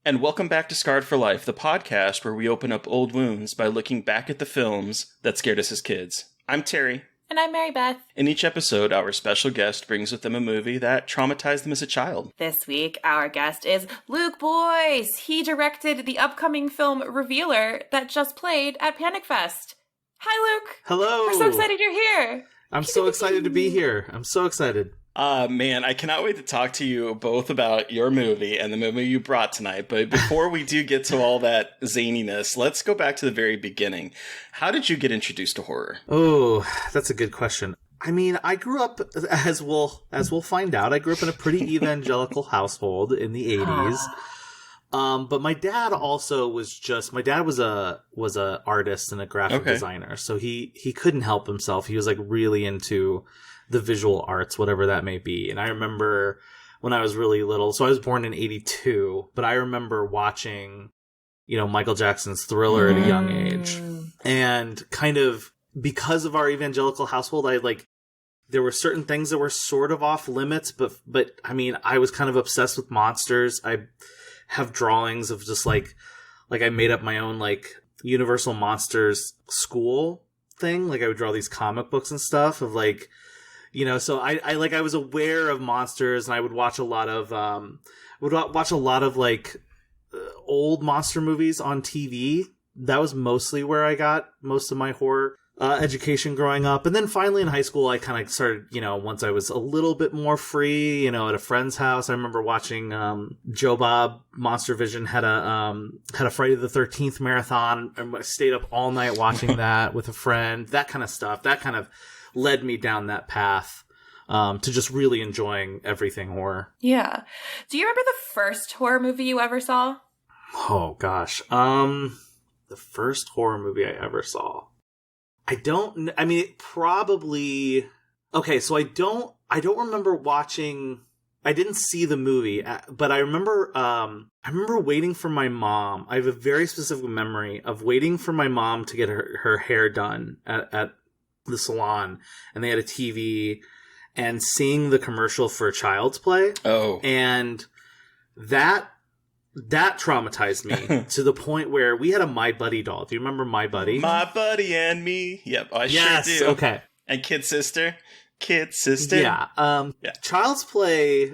And welcome back to Scarred for Life, the podcast where we open up old wounds by looking back at the films that scared us as kids. I'm Terry. And I'm Mary Beth. In each episode, our special guest brings with them a movie that traumatized them as a child. This week, our guest is Luke Boyce. He directed the upcoming film Revealer that just played at Panic Fest. Hi, Luke. Hello. We're so excited you're here. I'm so excited to be here. I'm so excited. Man, I cannot wait to talk to you both about your movie and the movie you brought tonight. But before we do get to all that zaniness, let's go back to the very beginning. How did you get introduced to horror? Oh, that's a good question. I mean, I grew up, as we'll find out, I grew up in a pretty evangelical household in the 80s. But my dad also was a artist and a graphic designer. So he couldn't help himself. He was like really into the visual arts, whatever that may be. And I remember when I was really little, so I was born in 82, but I remember watching, Michael Jackson's Thriller at a young age. And kind of because of our evangelical household, there were certain things that were sort of off limits, but I mean, I was kind of obsessed with monsters. I have drawings of just like I made up my own Universal Monsters school thing. Like I would draw these comic books and stuff of so I was aware of monsters, and I would watch a lot of old monster movies on TV. That was mostly where I got most of my horror education growing up. And then finally in high school, I kind of started, once I was a little bit more free, at a friend's house. I remember watching Joe Bob Monstervision had a Friday the 13th marathon, and I stayed up all night watching that with a friend. That kind of stuff. That kind of led me down that path to just really enjoying everything horror. Yeah. Do you remember the first horror movie you ever saw? Oh gosh. The first horror movie I ever saw. Probably. Okay, so I don't remember watching. I didn't see the movie, but I remember waiting for my mom. I have a very specific memory of waiting for my mom to get her hair done at the salon, and they had a TV, and seeing the commercial for Child's Play. Oh. And that traumatized me to the point where we had a My Buddy doll. Do you remember My Buddy? My Buddy and Me. Yep, I sure do. Okay. And Kid Sister. Yeah. Child's Play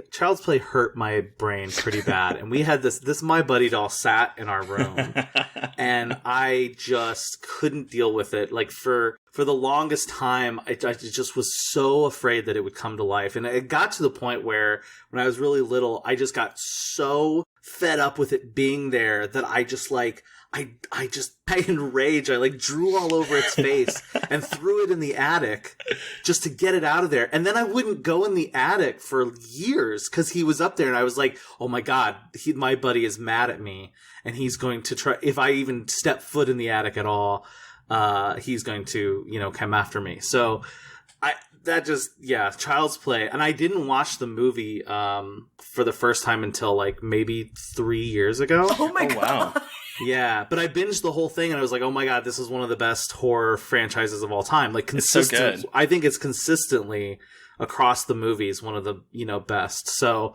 hurt my brain pretty bad. And we had this My Buddy doll sat in our room. And I just couldn't deal with it. Like for the longest time, I just was so afraid that it would come to life. And it got to the point where when I was really little, I just got so fed up with it being there that I just I enraged. I drew all over its face and threw it in the attic just to get it out of there. And then I wouldn't go in the attic for years because he was up there, and I was like, oh my God, my buddy is mad at me, and he's going to try, if I even step foot in the attic at all, he's going to, come after me. So Child's Play. And I didn't watch the movie for the first time until maybe 3 years ago. Oh my God. Wow. Yeah, but I binged the whole thing, and I was like, oh my God, this is one of the best horror franchises of all time. Consistent. It's so good. I think it's consistently across the movies one of the, best. So,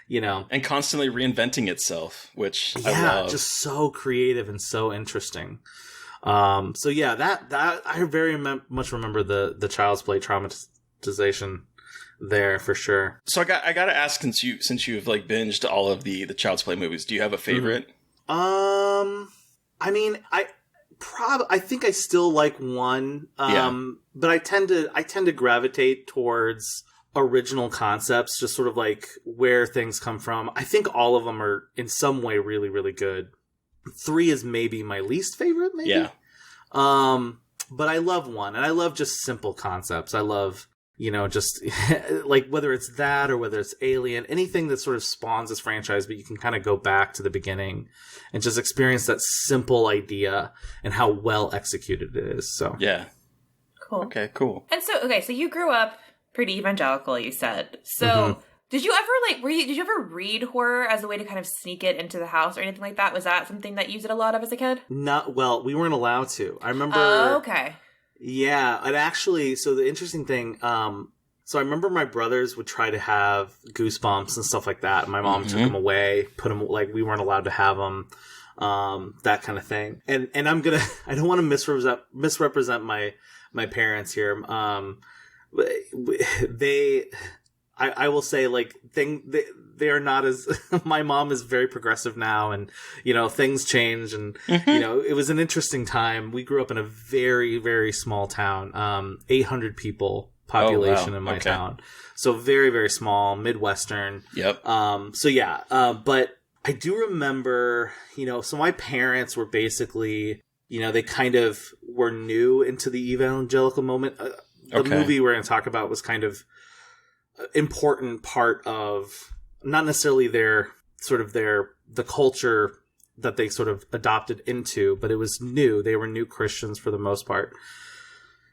And constantly reinventing itself, which I love. Just so creative and so interesting. So yeah, that I very much remember the Child's Play traumatization there for sure. So I got to ask, since you've binged all of the Child's Play movies, do you have a favorite? Mm-hmm. I think I still like one. But I tend to gravitate towards original concepts, just sort of where things come from. I think all of them are in some way really, really good. 3 is maybe my least favorite, maybe. Yeah. But I love 1, and I love just simple concepts. I love, just whether it's that or whether it's Alien, anything that sort of spawns this franchise, but you can kind of go back to the beginning and just experience that simple idea and how well executed it is. So yeah. Cool. Okay, cool. And so you grew up pretty evangelical, you said. So did you ever did you ever read horror as a way to kind of sneak it into the house or anything like that? Was that something that you did a lot of as a kid? Well, we weren't allowed to. I remember. Oh, okay. Yeah, and actually, so the interesting thing, So I remember my brothers would try to have Goosebumps and stuff like that. My mom took them away, put them, like, we weren't allowed to have them, that kind of thing. And I don't want to misrepresent my parents here. I will say, like, they are not as, my mom is very progressive now, and, you know, things change, and, you know, it was an interesting time. We grew up in a very, very small town, 800 people population in my town. So very, very small, Midwestern. Yep. But I do remember, you know, so my parents were basically, you know, they kind of were new into the evangelical moment. The movie we're going to talk about was kind of important part of not necessarily the culture that they sort of adopted into, but it was new. They were new Christians for the most part.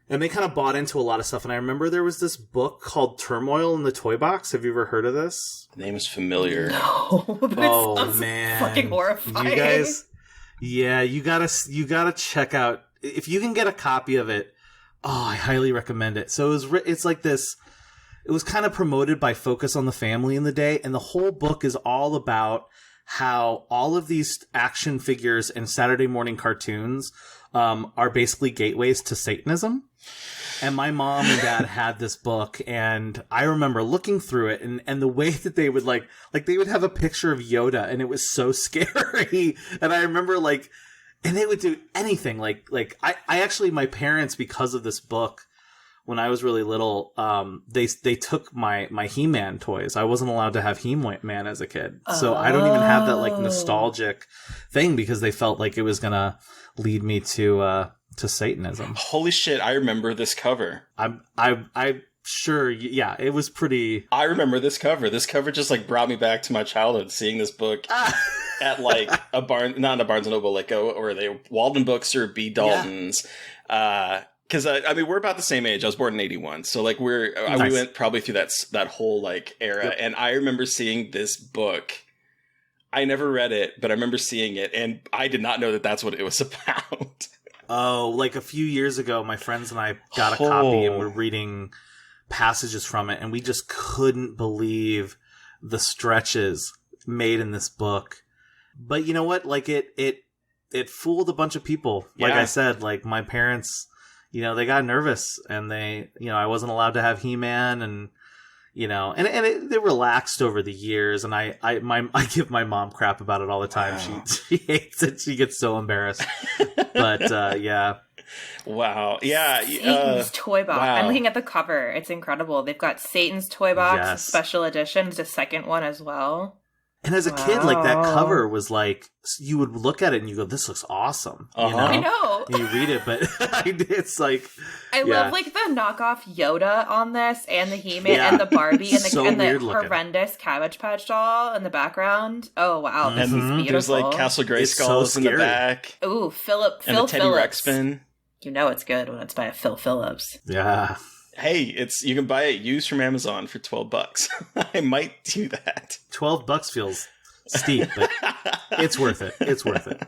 And they kind of bought into a lot of stuff. And I remember there was this book called Turmoil in the Toy Box. Have you ever heard of this? The name is familiar. No. Oh, man. Fucking horrifying. You guys, yeah, you gotta check out. If you can get a copy of it, I highly recommend it. So it's like this. It was kind of promoted by Focus on the Family in the day. And the whole book is all about how all of these action figures and Saturday morning cartoons are basically gateways to Satanism. And my mom and dad had this book, and I remember looking through it, and the way that they would like they would have a picture of Yoda, and it was so scary. And I remember and they would do anything I actually, my parents, because of this book, when I was really little, they took my He-Man toys. I wasn't allowed to have He-Man as a kid. So I don't even have that nostalgic thing, because they felt like it was gonna lead me to Satanism. Holy shit, I remember this cover. I'm sure, yeah, it was pretty... I remember this cover. This cover just, brought me back to my childhood, seeing this book at, a not a Barnes & Noble, or the Walden Books or B. Dalton's. Because, we're about the same age. I was born in 81. So, nice. We went probably through that whole, era. Yep. And I remember seeing this book. I never read it, but I remember seeing it. And I did not know that that's what it was about. Oh, a few years ago, my friends and I got a copy, and we're reading passages from it. And we just couldn't believe the stretches made in this book. But you know what? It fooled a bunch of people. Like I said, my parents... You know, they got nervous, and they I wasn't allowed to have He-Man, and they relaxed over the years. And I give my mom crap about it all the time. Wow. She hates it. She gets so embarrassed. But yeah. Wow. Yeah. Satan's Toy Box. Wow. I'm looking at the cover. It's incredible. They've got Satan's Toy Box, special edition. There's a second one as well. And as a kid, that cover was you would look at it and you go, "This looks awesome." Uh-huh. I know. And you read it, but it's I love the knockoff Yoda on this, and the He-Man, and the Barbie, and the horrendous Cabbage Patch doll in the background. Oh wow, this is beautiful. There's Castle Grayskulls in the back. Ooh, Phil Teddy Phillips. Ruxpin. You know it's good when it's by a Phil Phillips. Yeah. Hey, you can buy it used from Amazon for $12. I might do that. $12 feels steep, but it's worth it. It's worth it.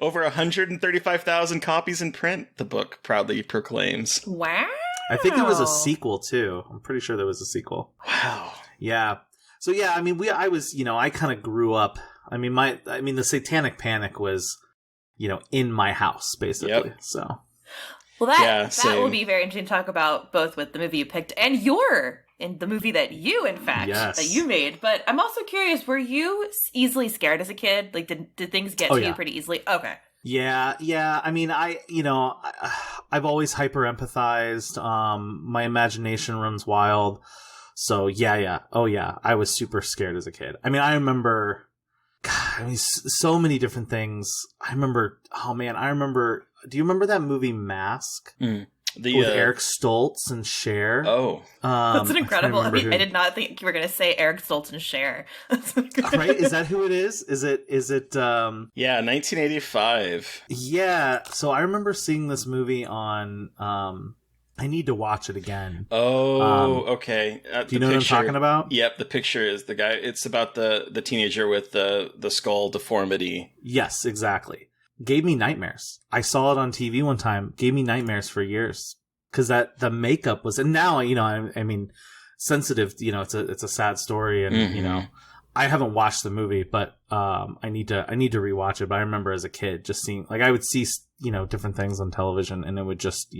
Over 135,000 copies in print, the book proudly proclaims. Wow. I think there was a sequel too. I'm pretty sure there was a sequel. Wow. Yeah. So yeah, I kind of grew up. The Satanic Panic was, in my house basically. Yep. So. Well, that will be very interesting to talk about, both with the movie you picked and in the movie that you, in fact, that you made. But I'm also curious, were you easily scared as a kid? Did things get to you pretty easily? Okay. Yeah. I've always hyper empathized. My imagination runs wild. So yeah. Oh yeah. I was super scared as a kid. I remember, so many different things. Do you remember that movie Mask? With Eric Stoltz and Cher? Oh. That's an incredible... I did not think you were going to say Eric Stoltz and Cher. Right? Is that who it is? Is it? Yeah, 1985. Yeah. So I remember seeing this movie on... I need to watch it again. Oh, okay. Do you know what I'm talking about? Yep, the picture is the guy. It's about the teenager with the skull deformity. Yes, exactly. Gave me nightmares. I saw it on TV one time. Gave me nightmares for years. because the makeup was, and now, I mean, Sensitive, it's a sad story, and I haven't watched the movie, but I need to rewatch it. But I remember as a kid just seeing, like, I would see different things on television, and it would just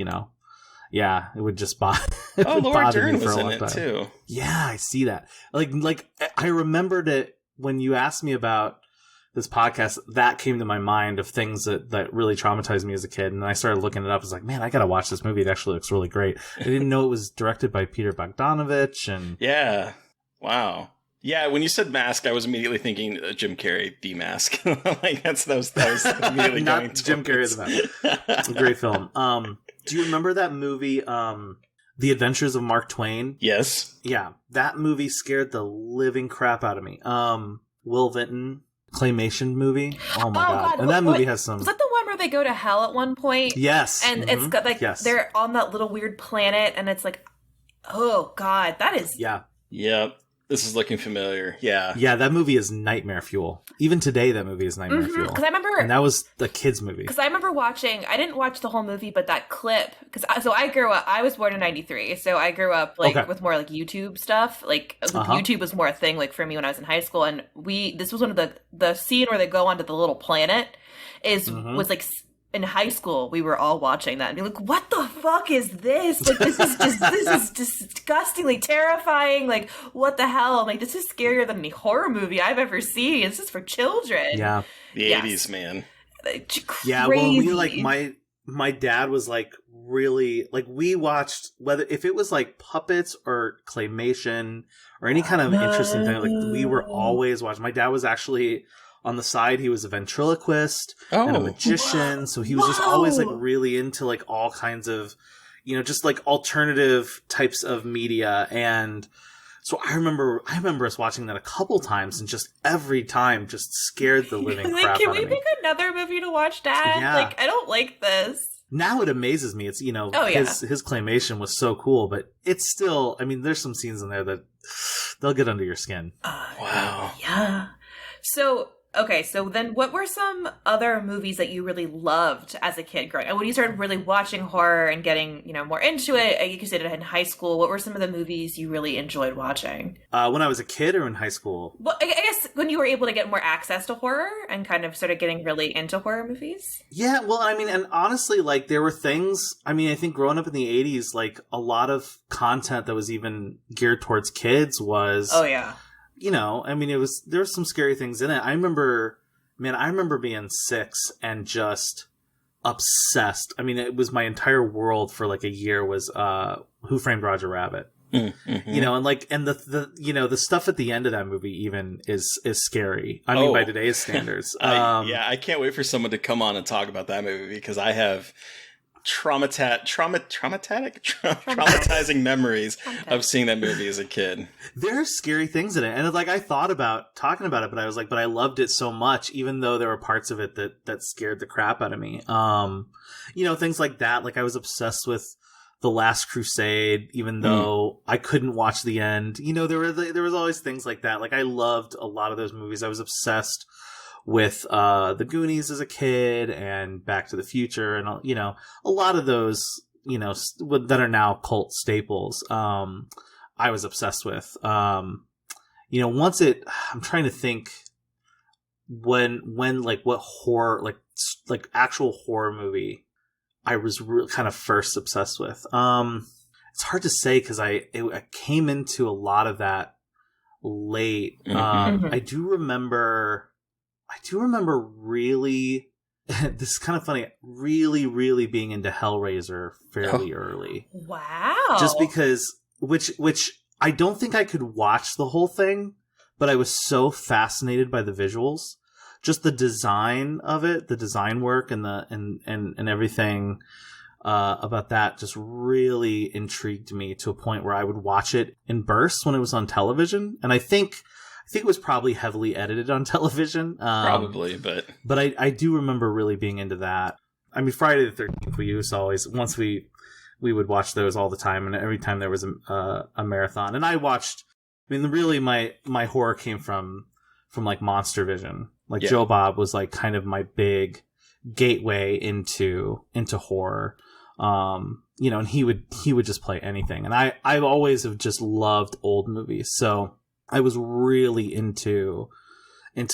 it would just bother. Laura Dern me for was a in long it time. too. Yeah, I see that. Like I remembered it when you asked me about this podcast. That came to my mind of things that really traumatized me as a kid, and I started looking it up. I was like, man, I gotta watch this movie. It actually looks really great. I didn't know it was directed by Peter Bogdanovich, and yeah, wow. Yeah, when you said Mask, I was immediately thinking Jim Carrey, The Mask. Like that was immediately not going to Jim Carrey. The Mask. It's a great film. Do you remember that movie, The Adventures of Mark Twain? Yes. Yeah, that movie scared the living crap out of me. Will Vinton claymation movie. Oh my god! And that movie has some. Was that the one where they go to hell at one point? Yes. And it's got they're on that little weird planet, and it's like, oh god, that is. Yeah. Yep. This is looking familiar. Yeah. Yeah, that movie is nightmare fuel. Even today, that movie is nightmare fuel. Because I remember... And that was the kids' movie. Because I remember watching... I didn't watch the whole movie, but that clip... So I grew up... I was born in 93, so I grew up with more YouTube stuff. YouTube was more a thing for me when I was in high school. And this was one of the scene where they go onto the little planet was in high school, we were all watching that and be like, what the fuck is this? This is disgustingly terrifying. What the hell? I'm like, this is scarier than any horror movie I've ever seen. This is for children. Yeah. The 80s, man. Crazy. Yeah, well, we my dad was really, we watched, if it was puppets or claymation or any kind of interesting thing, we were always watching. My dad was actually... On the side, he was a ventriloquist and a magician, so he was just always really into all kinds of, just alternative types of media. And so I remember us watching that a couple times, and just every time just scared the living crap out of me. Can we pick another movie to watch, Dad? Yeah. I don't like this. Now it amazes me. It's his claymation was so cool, but it's still. I mean, there's some scenes in there that they'll get under your skin. Wow. Yeah. So. Okay, so then what were some other movies that you really loved as a kid growing up? When you started really watching horror and getting, more into it, you said in high school, what were some of the movies you really enjoyed watching? When I was a kid or in high school? Well, I guess when you were able to get more access to horror and kind of started getting really into horror movies? Yeah, well, I mean, and honestly, there were things, I think growing up in the 80s, a lot of content that was even geared towards kids was... Oh, yeah. there was some scary things in it. I remember being 6 and just obsessed. It was my entire world for a year was Who Framed Roger Rabbit. Mm-hmm. And the stuff at the end of that movie even is scary. By today's standards. I can't wait for someone to come on and talk about that movie because I have traumatizing memories of seeing that movie as a kid. There are scary things in it, and I thought about talking about it, but I was but I loved it so much, even though there were parts of it that scared the crap out of me. Things like that. I was obsessed with The Last Crusade, even though I couldn't watch the end. There was always things like that. I loved a lot of those movies. I was obsessed with the Goonies as a kid and Back to the Future and a lot of those that are now cult staples I was obsessed with. Once I'm trying to think when what horror actual horror movie I was kind of first obsessed with. It's hard to say because I came into a lot of that late. I do remember really, this is kind of funny, really, really being into Hellraiser fairly early. Wow. Just because, which I don't think I could watch the whole thing, but I was so fascinated by the visuals. Just the design of it, the design work and and everything about that just really intrigued me to a point where I would watch it in bursts when it was on television. And I think it was probably heavily edited on television. Probably, but I do remember really being into that. Friday the 13th, we used to always, once we would watch those all the time, and every time there was a marathon. And I watched, really my horror came from Monstervision. Joe Bob was kind of my big gateway into horror. And he would just play anything. And I've always have just loved old movies. So I was really into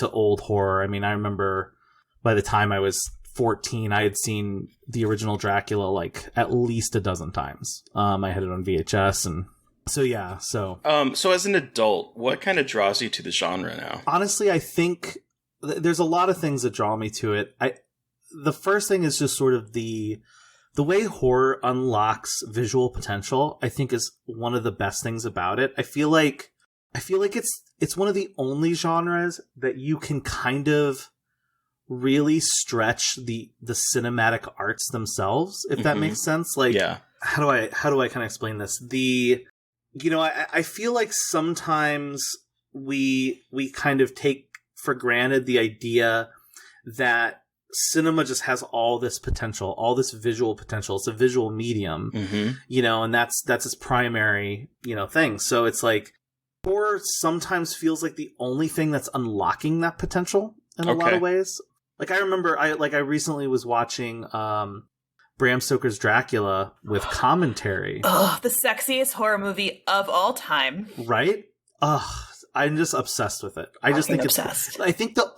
old horror. I mean, I remember by the time I was 14, I had seen the original Dracula like at least a dozen times. I had it on VHS, and so yeah. So as an adult, what kind of draws you to the genre now? Honestly, I think there's a lot of things that draw me to it. The first thing is just sort of the way horror unlocks visual potential. I think is one of the best things about it. I feel like it's one of the only genres that you can kind of really stretch the cinematic arts themselves, if that makes sense. Like, how do I kind of explain this? I feel like sometimes we kind of take for granted the idea that cinema just has all this potential, all this visual potential. It's a visual medium, and that's its primary, thing. So it's like horror sometimes feels like the only thing that's unlocking that potential in a lot of ways. Like I remember I recently was watching Bram Stoker's Dracula with commentary. Ugh, the sexiest horror movie of all time. Right? Ugh, I'm just obsessed with it. I just think obsessed. I think the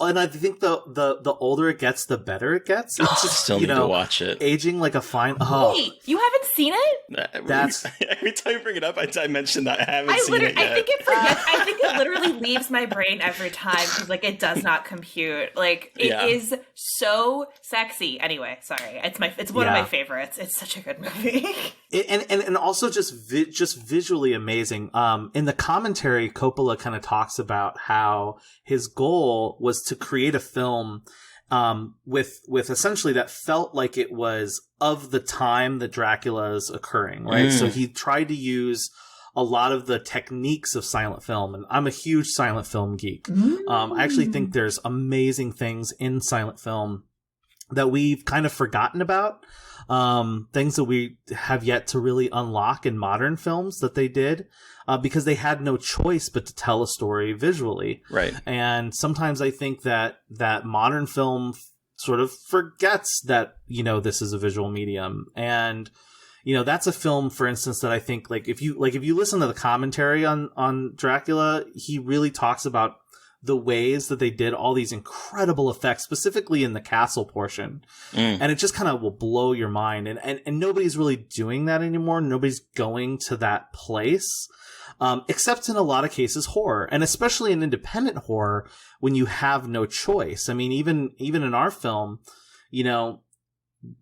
older it gets, the better it gets. It's just, still need to watch it. Aging like a fine. Wait, you haven't seen it? That's every time you bring it up, I mention that I haven't seen it yet. I think it literally leaves my brain every time because like it does not compute. Like it is so sexy. Anyway, sorry, it's one of my favorites. It's such a good movie. and also just visually amazing. In the commentary, Coppola kind of talks about how his goal was to create a film with essentially that felt like it was of the time that Dracula is occurring, right? So he tried to use a lot of the techniques of silent film, and I'm a huge silent film geek. I actually think there's amazing things in silent film that we've kind of forgotten about, things that we have yet to really unlock in modern films that they did, because they had no choice but to tell a story visually. Right. And sometimes I think that modern film sort of forgets that, this is a visual medium. And, that's a film, for instance, that I think if you listen to the commentary on Dracula, he really talks about the ways that they did all these incredible effects, specifically in the castle portion. And it just kind of will blow your mind. And nobody's really doing that anymore. Nobody's going to that place, except in a lot of cases horror, and especially in independent horror when you have no choice. I mean, even in our film,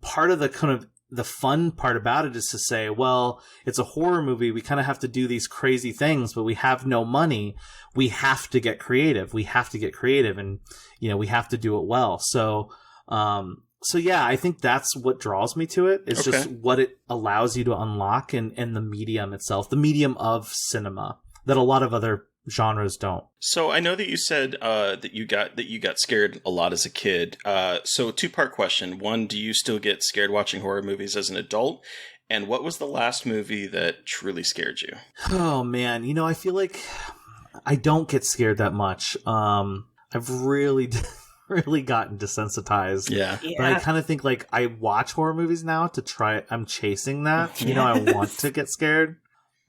part of the kind of the fun part about it is to say, well, it's a horror movie. We kind of have to do these crazy things, but we have no money. We have to get creative. And, we have to do it well. So yeah, I think that's what draws me to it. It's just what it allows you to unlock in the medium itself, the medium of cinema that a lot of other genres don't. So I know that you said that you got scared a lot as a kid. So two-part question. One, do you still get scared watching horror movies as an adult? And what was the last movie that truly scared you? Oh man, I feel like I don't get scared that much. I've really gotten desensitized. Yeah. But I kind of think like I watch horror movies now to try. I'm chasing that. I want to get scared.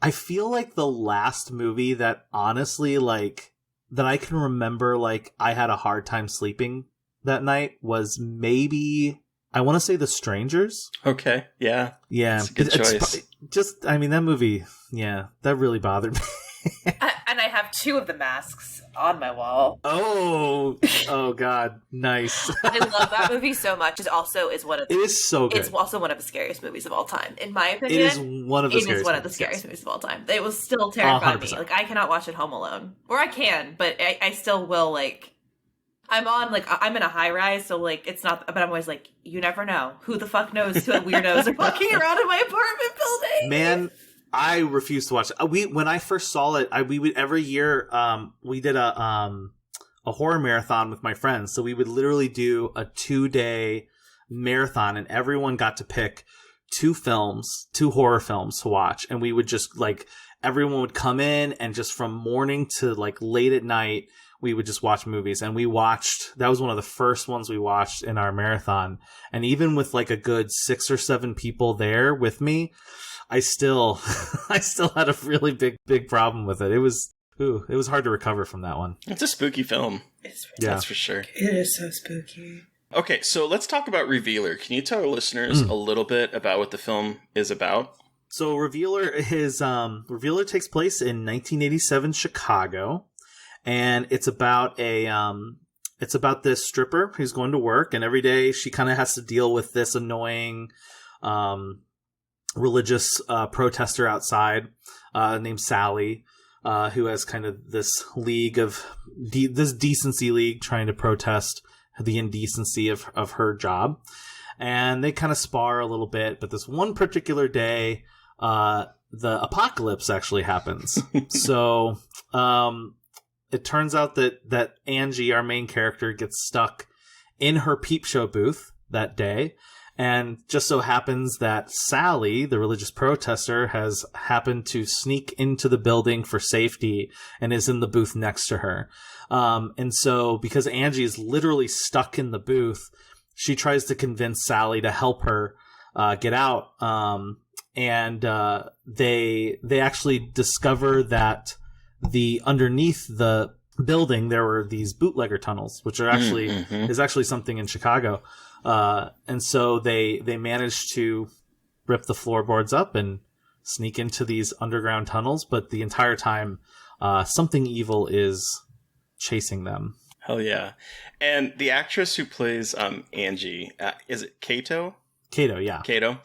I feel like the last movie that honestly, that I can remember, I had a hard time sleeping that night was maybe, I want to say The Strangers. Okay. Yeah. Yeah. That's a good choice. That movie, that really bothered me. And I have two of the masks on my wall. Oh God, nice. I love that movie so much. It is so good. It's also one of the scariest movies of all time, in my opinion. It is one of the scariest movies of all time. It was still terrifying me. I cannot watch it home alone, or I can, but I still will. I'm in a high rise, so it's not. But I'm always you never know. Who the fuck knows who weirdos are walking around in my apartment building? Man, I refuse to watch it. When I first saw it, we would every year we did a horror marathon with my friends. So we would literally do a 2-day marathon, and everyone got to pick 2 horror films to watch, and we would just everyone would come in, and just from morning to late at night, we would just watch movies. And that was one of the first ones we watched in our marathon. And even with like a good 6 or 7 people there with me, I still had a really big problem with it. It was hard to recover from that one. It's a spooky film. That's for sure. It is so spooky. Okay, so let's talk about Revealer. Can you tell our listeners a little bit about what the film is about? So Revealer takes place in 1987 Chicago, and it's about this stripper who's going to work, and every day she kind of has to deal with this annoying religious protester outside named Sally, who has kind of this league of this decency league trying to protest the indecency of her job. And they kind of spar a little bit, but this one particular day, the apocalypse actually happens. So it turns out that Angie, our main character, gets stuck in her peep show booth that day. And just so happens that Sally, the religious protester, has happened to sneak into the building for safety and is in the booth next to her. And so because Angie is literally stuck in the booth, she tries to convince Sally to help her get out. And they actually discover that underneath the building there were these bootlegger tunnels, which are actually is actually something in Chicago. And so they managed to rip the floorboards up and sneak into these underground tunnels, but the entire time something evil is chasing them. Hell yeah. And the actress who plays Angie, is it Kato? Kato, yeah. Kato.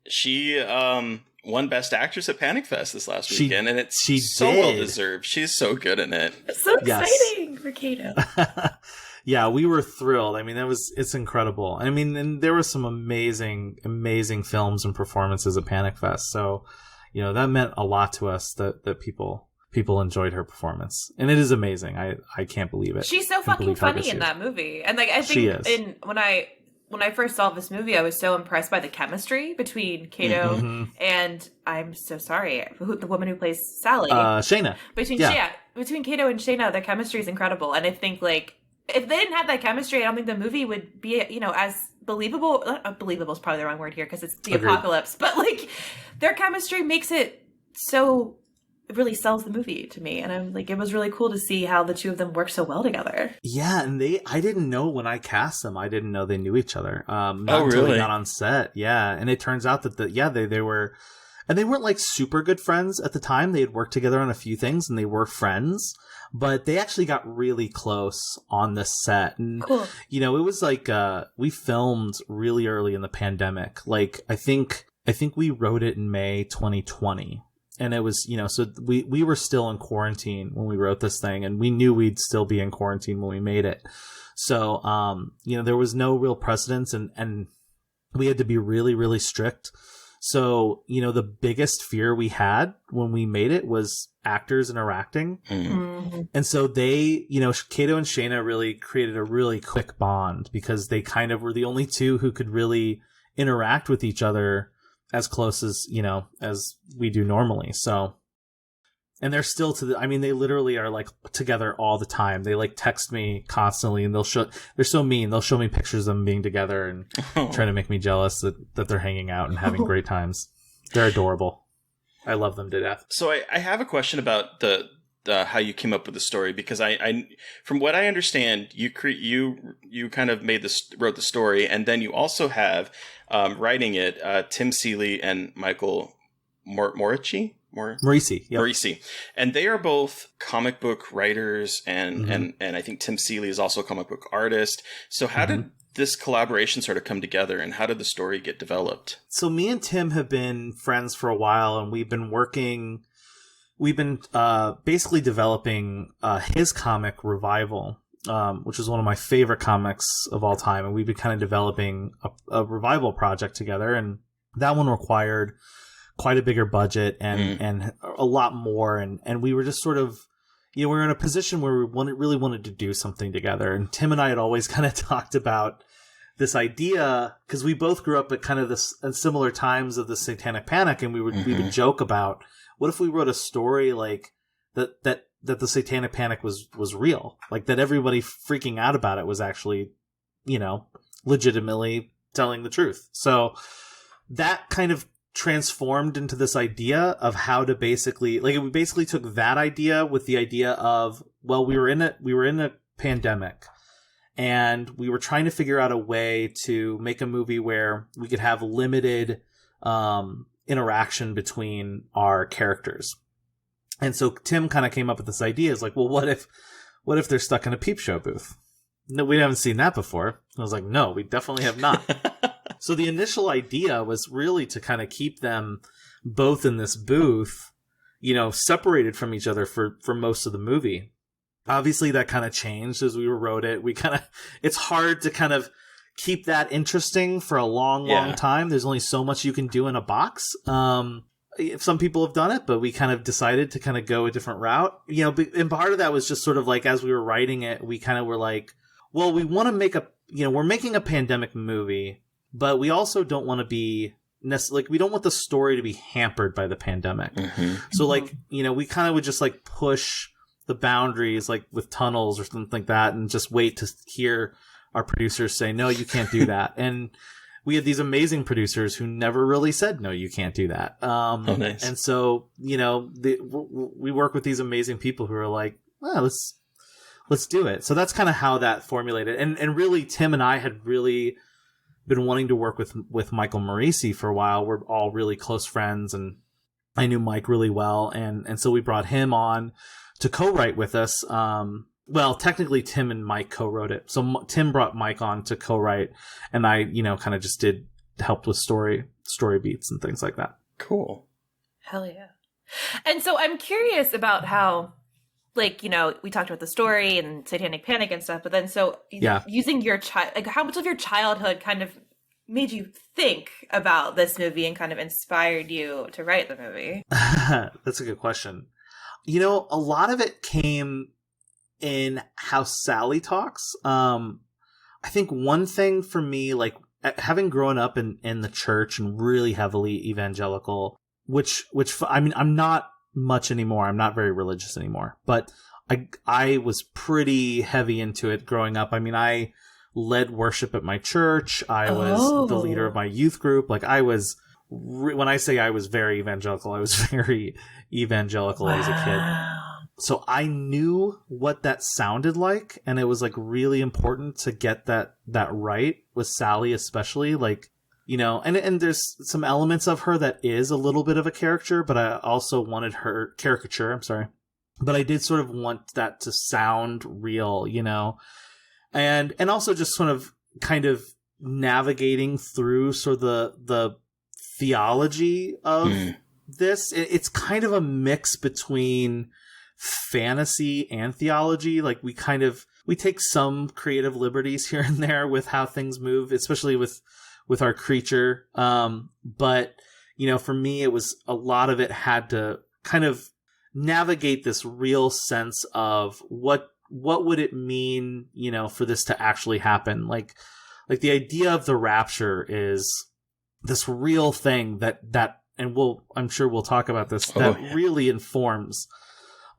She won Best Actress at Panic Fest this last weekend, and it's so well deserved. She's so good in it. It's so exciting for Kato. Yeah, we were thrilled. I mean, it's incredible. I mean, and there were some amazing films and performances at Panic Fest. So, that meant a lot to us that people enjoyed her performance. And it is amazing. I can't believe it. She's so fucking funny in that movie. And I think when I first saw this movie, I was so impressed by the chemistry between Kato and, I'm so sorry, the woman who plays Sally. Shayna. Between Kato and Shayna, their chemistry is incredible. And I think, if they didn't have that chemistry, I don't think the movie would be, as believable. Believable is probably the wrong word here because it's the apocalypse. But, their chemistry makes it so... It really sells the movie to me. And I'm it was really cool to see how the two of them work so well together. Yeah, and I didn't know when I cast them, I didn't know they knew each other. Until they got on set. Yeah, and it turns out that they were, and they weren't super good friends at the time. They had worked together on a few things and they were friends, but they actually got really close on the set. And, cool. It was we filmed really early in the pandemic. I think we wrote it in May 2020. And it was, so we were still in quarantine when we wrote this thing, and we knew we'd still be in quarantine when we made it. So, there was no real precedence, and we had to be really, really strict. So, the biggest fear we had when we made it was actors interacting. Mm-hmm. And so they, Kato and Shayna really created a really quick bond because they kind of were the only two who could really interact with each other as close as, as we do normally. So, and they're still they literally are together all the time. They text me constantly, and they're so mean. They'll show me pictures of them being together and trying to make me jealous that they're hanging out and having great times. They're adorable. I love them to death. So I have a question about the how you came up with the story, because I from what I understand, you kind of wrote the story, and then you also have writing it Tim Seeley and Michael Morici. Yep. Morici, and they are both comic book writers, and I think Tim Seeley is also a comic book artist. So how did this collaboration sort of come together, and how did the story get developed? So me and Tim have been friends for a while, and we've been basically developing his comic Revival, which is one of my favorite comics of all time, and we've been kind of developing a revival project together, and that one required quite a bigger budget and a lot more, and we were just sort of, we were in a position where we really wanted to do something together. And Tim and I had always kind of talked about this idea, because we both grew up at kind of at similar times of the Satanic Panic, and we would joke about, what if we wrote a story that the satanic panic was real, like that everybody freaking out about it was actually, legitimately telling the truth. So that kind of transformed into this idea of how to basically, like, we basically took that idea with the idea of, well, we were in a pandemic, and we were trying to figure out a way to make a movie where we could have limited interaction between our characters. And so Tim kind of came up with this idea. Is like, well, what if they're stuck in a peep show booth? No, we haven't seen that before. I was like, no, we definitely have not. So the initial idea was really to kind of keep them both in this booth, separated from each other for most of the movie. Obviously that kind of changed as we wrote it. It's hard to kind of keep that interesting for a long time. There's only so much you can do in a box. Some people have done it, but we kind of decided to kind of go a different route, and part of that was just sort of like, as we were writing it, we kind of were like, well, we want to make we're making a pandemic movie, but we also don't want to be necessarily, we don't want the story to be hampered by the pandemic. Mm-hmm. So like, we kind of would just like push the boundaries, like with tunnels or something like that, and just wait to hear our producers say, no, you can't do that. And we had these amazing producers who never really said, no, you can't do that. Nice. And so, we work with these amazing people who are like, well, let's do it. So that's kind of how that formulated. And really, Tim and I had really been wanting to work with Michael Morisi for a while. We're all really close friends, and I knew Mike really well. And so we brought him on to co-write with us. Well, technically Tim and Mike co-wrote it. So Tim brought Mike on to co-write, and I, kind of just helped with story beats and things like that. Cool. Hell yeah. And so I'm curious about how, like, we talked about the story and satanic panic and stuff, but then using your child, like, how much of your childhood kind of made you think about this movie and kind of inspired you to write the movie? That's a good question. A lot of it came in how Sally talks. I think one thing for me, like, having grown up in the church and really heavily evangelical, which I mean, I'm not much anymore. I'm not very religious anymore, but I was pretty heavy into it growing up. I mean, I led worship at my church. I was the leader of my youth group. Like, I was, when I say I was very evangelical, I was very evangelical as a kid. So I knew what that sounded like, and it was like really important to get that right with Sally, especially, like, and there's some elements of her that is a little bit of a caricature, but I also wanted her but I did sort of want that to sound real, and also just sort of kind of navigating through sort of the theology of this. It's kind of a mix between fantasy and theology. Like, we take some creative liberties here and there with how things move, especially with our creature. But, for me, it was a lot of it had to kind of navigate this real sense of what would it mean, for this to actually happen. Like the idea of the rapture is this real thing that, and I'm sure we'll talk about this, really informs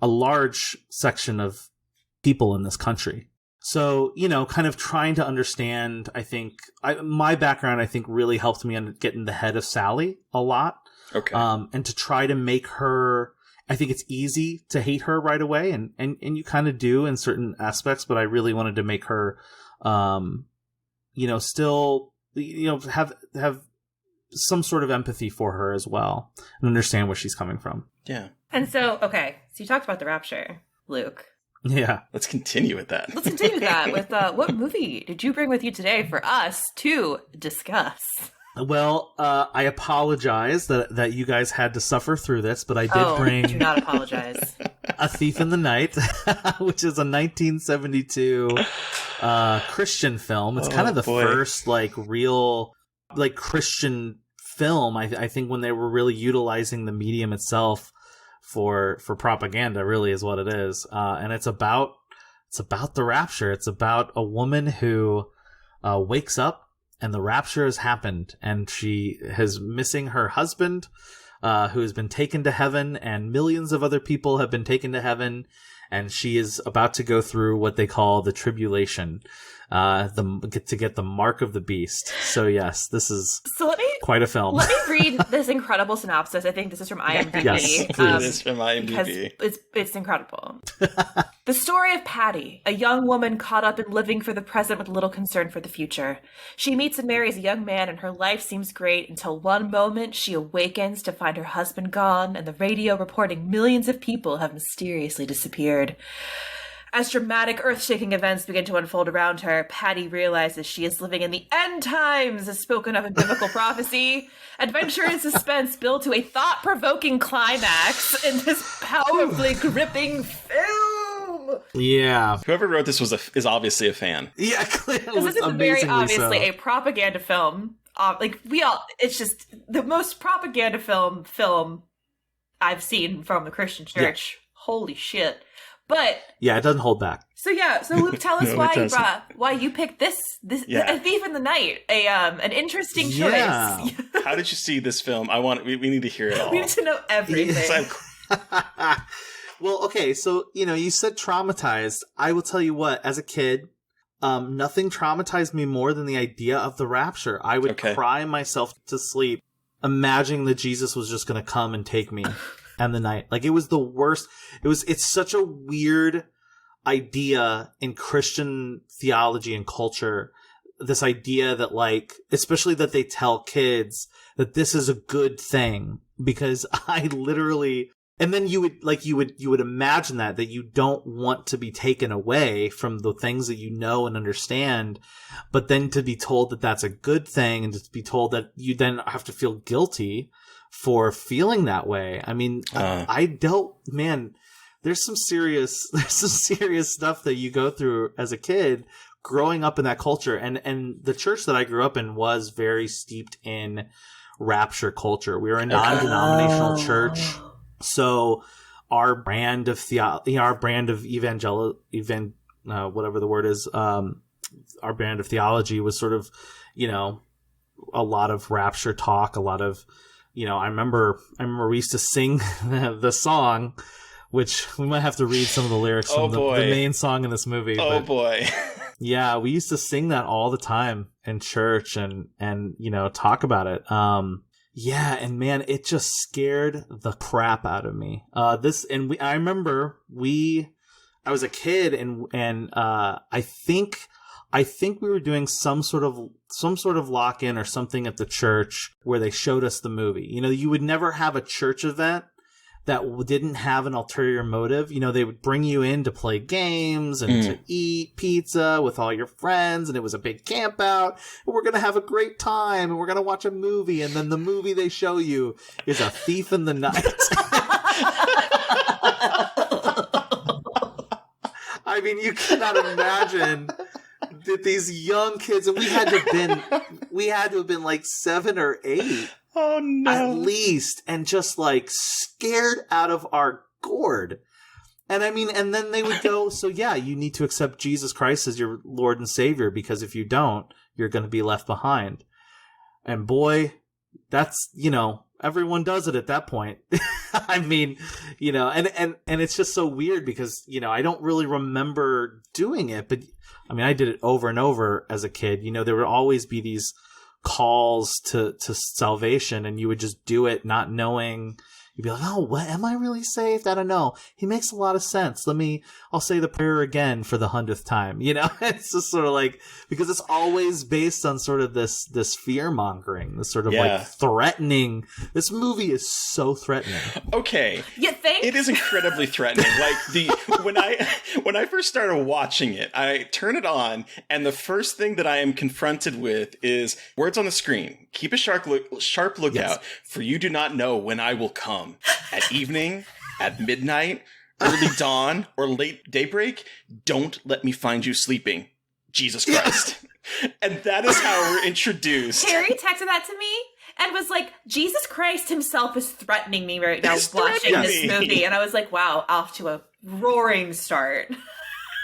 a large section of people in this country. So, kind of trying to understand, I think, my background, I think, really helped me get in the head of Sally a lot. Okay. And to try to make her, I think it's easy to hate her right away, and you kind of do in certain aspects, but I really wanted to make her, still, have some sort of empathy for her as well, and understand where she's coming from. Yeah. And so you talked about the Rapture, Luke. Yeah. Let's continue with that. With what movie did you bring with you today for us to discuss? Well, I apologize that you guys had to suffer through this, but I did bring... do not apologize. A Thief in the Night, which is a 1972 Christian film. It's kind of the first, like, real, like, Christian film, I think, when they were really utilizing the medium itself for propaganda, really is what it is. And it's about the rapture. It's about a woman who wakes up and the rapture has happened, and she is missing her husband. who has been taken to heaven, and millions of other people have been taken to heaven, and she is about to go through what they call the tribulation, to get the mark of the beast. So yes, this is quite a film. Let me read this incredible synopsis. I think this is from IMDb. Yes, it is from IMDb. It's incredible. The story of Patty, a young woman caught up in living for the present with little concern for the future. She meets and marries a young man, and her life seems great until one moment she awakens to find her husband gone and the radio reporting millions of people have mysteriously disappeared. As dramatic, earth-shaking events begin to unfold around her, Patty realizes she is living in the end times, as spoken of in biblical prophecy. Adventure and suspense build to a thought-provoking climax in this powerfully gripping film. Yeah. Whoever wrote this is obviously a fan. Yeah, clearly. This is very obviously a propaganda film. It's just the most propaganda film I've seen from the Christian church. Yeah. Holy shit. But yeah, it doesn't hold back. So Luke, tell us why you picked this A Thief in the Night, an interesting choice. Yeah. How did you see this film? We need to hear it all. We need to know everything. Well, okay, so you said traumatized. I will tell you what, as a kid, nothing traumatized me more than the idea of the rapture. I would cry myself to sleep, imagining that Jesus was just going to come and take me. And the night, like, it was the worst. It's such a weird idea in Christian theology and culture. This idea that, like, especially that they tell kids that this is a good thing, because I literally, and then you would imagine that you don't want to be taken away from the things that you know and understand, but then to be told that that's a good thing, and to be told that you then have to feel guilty for feeling that way. I mean, there's some serious stuff that you go through as a kid growing up in that culture. And the church that I grew up in was very steeped in rapture culture. We were a non-denominational church. So our brand of whatever the word is, our brand of theology was sort of, a lot of rapture talk, a lot of, I remember we used to sing the song, which we might have to read some of the lyrics from the main song in this movie. Boy. Yeah, we used to sing that all the time in church and talk about it. Yeah, and man, it just scared the crap out of me. I remember I was a kid and I think we were doing some sort of lock-in or something at the church where they showed us the movie. You would never have a church event that didn't have an ulterior motive. They would bring you in to play games and to eat pizza with all your friends, and it was a big camp out, and we're going to have a great time, and we're going to watch a movie, and then the movie they show you is A Thief in the Night. I mean, you cannot imagine that these young kids, and we had to have been like 7 or 8. Oh no. At least, and just like scared out of our gourd. And I mean, and then they would go, so yeah, you need to accept Jesus Christ as your Lord and Savior, because if you don't, you're going to be left behind. And boy, that's, everyone does it at that point. I mean, and it's just so weird because, I don't really remember doing it, but I mean, I did it over and over as a kid. There would always be these calls to salvation, and you would just do it not knowing. You'd be like, oh, what, am I really saved? I don't know. He makes a lot of sense. I'll say the prayer again for the 100th time. It's just sort of like, because it's always based on sort of this fear mongering, this sort of like threatening. This movie is so threatening. Okay. You think? It is incredibly threatening. Like when I first started watching it, I turn it on, and the first thing that I am confronted with is words on the screen. Keep a sharp lookout, yes. For you do not know when I will come. At evening, at midnight, early dawn, or late daybreak, don't let me find you sleeping. Jesus Christ. And that is how we're introduced. Harry texted that to me and was like, Jesus Christ himself is threatening me right now watching this movie. And I was like, wow, off to a roaring start.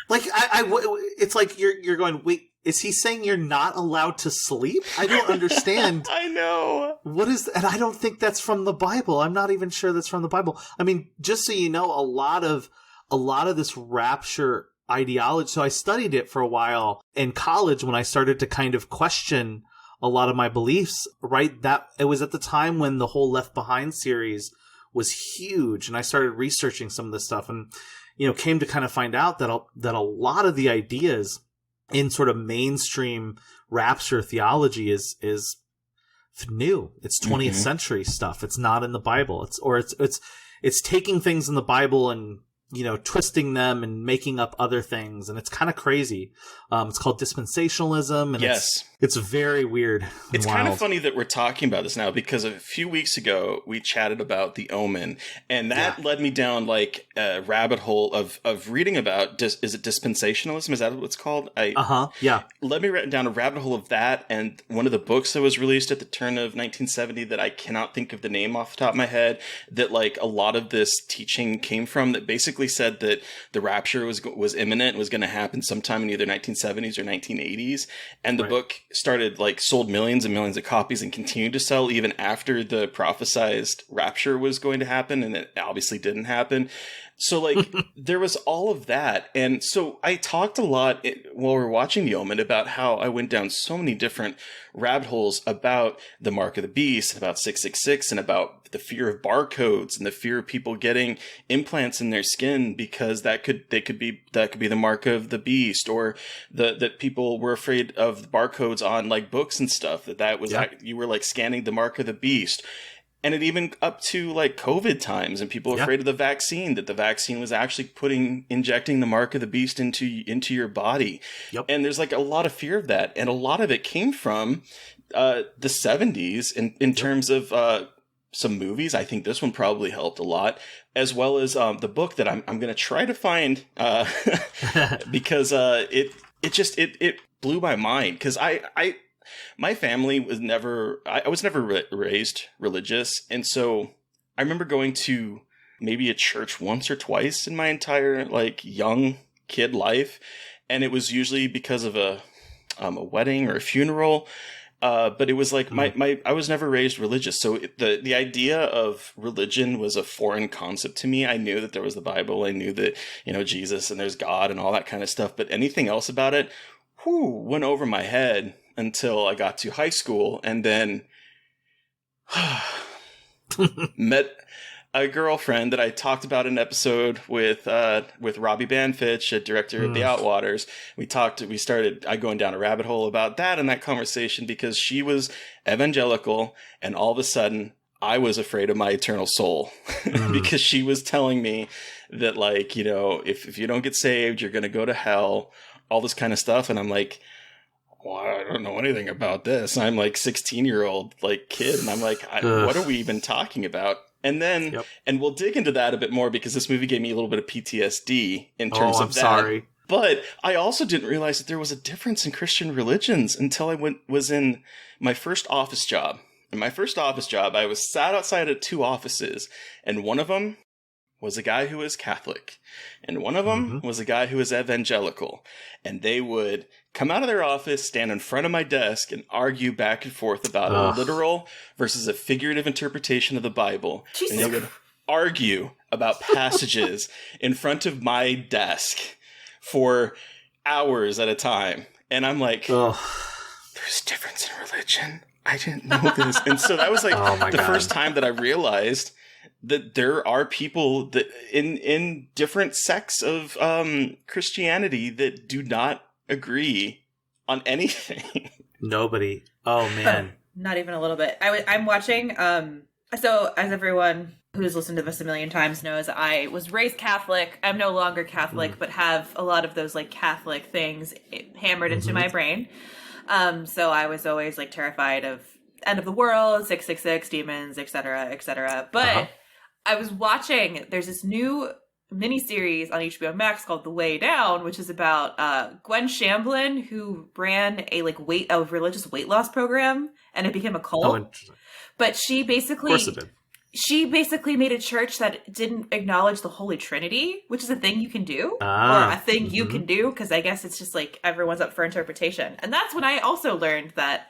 Like, it's like you're going, wait, is he saying you're not allowed to sleep? I don't understand. I know. What is, and I don't think that's from the Bible. I'm not even sure that's from the Bible. I mean, just so you know, a lot of this rapture ideology. So I studied it for a while in college when I started to kind of question a lot of my beliefs, right? That it was at the time when the whole Left Behind series was huge, and I started researching some of this stuff, and came to kind of find out that a lot of the ideas in sort of mainstream rapture theology is new. It's 20th century stuff. It's not in the Bible. It's taking things in the Bible and twisting them and making up other things, and it's kind of crazy. It's called dispensationalism, and it's very weird. It's kind of funny that we're talking about this now, because a few weeks ago we chatted about The Omen, and that led me down like a rabbit hole of reading about is it dispensationalism? Is that what it's called? Led me down a rabbit hole of that, and one of the books that was released at the turn of 1970 that I cannot think of the name off the top of my head, that like a lot of this teaching came from, that basically said that the rapture was imminent, was going to happen sometime in either 1970s or 1980s, and the book started sold millions and millions of copies and continued to sell even after the prophesized rapture was going to happen, and it obviously didn't happen. So there was all of that. And so I talked a lot while we were watching The Omen about how I went down so many different rabbit holes about the mark of the beast, and about 666, and about the fear of barcodes, and the fear of people getting implants in their skin because that could be the mark of the beast, or that people were afraid of the barcodes on books and stuff, that was you were scanning the mark of the beast. And it even up to COVID times, and people afraid of the vaccine, that the vaccine was actually injecting the mark of the beast into your body. And there's a lot of fear of that. And a lot of it came from the 70s in terms of some movies. I think this one probably helped a lot, as well as the book that I'm going to try to find because it blew my mind, because my family was never, I was never raised religious. And so I remember going to maybe a church once or twice in my entire young kid life. And it was usually because of a wedding or a funeral. But it was I was never raised religious. So the idea of religion was a foreign concept to me. I knew that there was the Bible. I knew that, Jesus and there's God and all that kind of stuff. But anything else about it, went over my head until I got to high school, and then met a girlfriend that I talked about in an episode with Robbie Banfitch, a director of The Outwaters. We started going down a rabbit hole about that in that conversation, because she was evangelical, and all of a sudden I was afraid of my eternal soul because she was telling me that if you don't get saved, you're going to go to hell, all this kind of stuff. And I'm like, well, I don't know anything about this. I'm 16-year-old kid, and I'm what are we even talking about? And then, and we'll dig into that a bit more, because this movie gave me a little bit of PTSD in terms of that. Sorry. But I also didn't realize that there was a difference in Christian religions until I was in my first office job. In my first office job, I was sat outside of 2 offices, and one of them was a guy who was Catholic, and one of them was a guy who was evangelical. And they would come out of their office, stand in front of my desk, and argue back and forth about a literal versus a figurative interpretation of the Bible. Jesus. And they would argue about passages in front of my desk for hours at a time. And I'm like, there's difference in religion. I didn't know this. And so that was the first time that I realized that there are people that in different sects of Christianity that do not agree on anything. Nobody. Oh man. Not even a little bit. I'm watching. So as everyone who's listened to this a million times knows, I was raised Catholic. I'm no longer Catholic, but have a lot of those Catholic things hammered into my brain. So I was always terrified of end of the world, 666, demons, etc., etc. But I was watching, there's this new miniseries on HBO Max called The Way Down, which is about Gwen Shamblin, who ran a religious weight loss program, and it became a cult. Oh, interesting. But she basically, of course it did. she basically made a church that didn't acknowledge the Holy Trinity, which is a thing you can do, or a thing you can do, because I guess it's just like everyone's up for interpretation. And that's when I also learned that,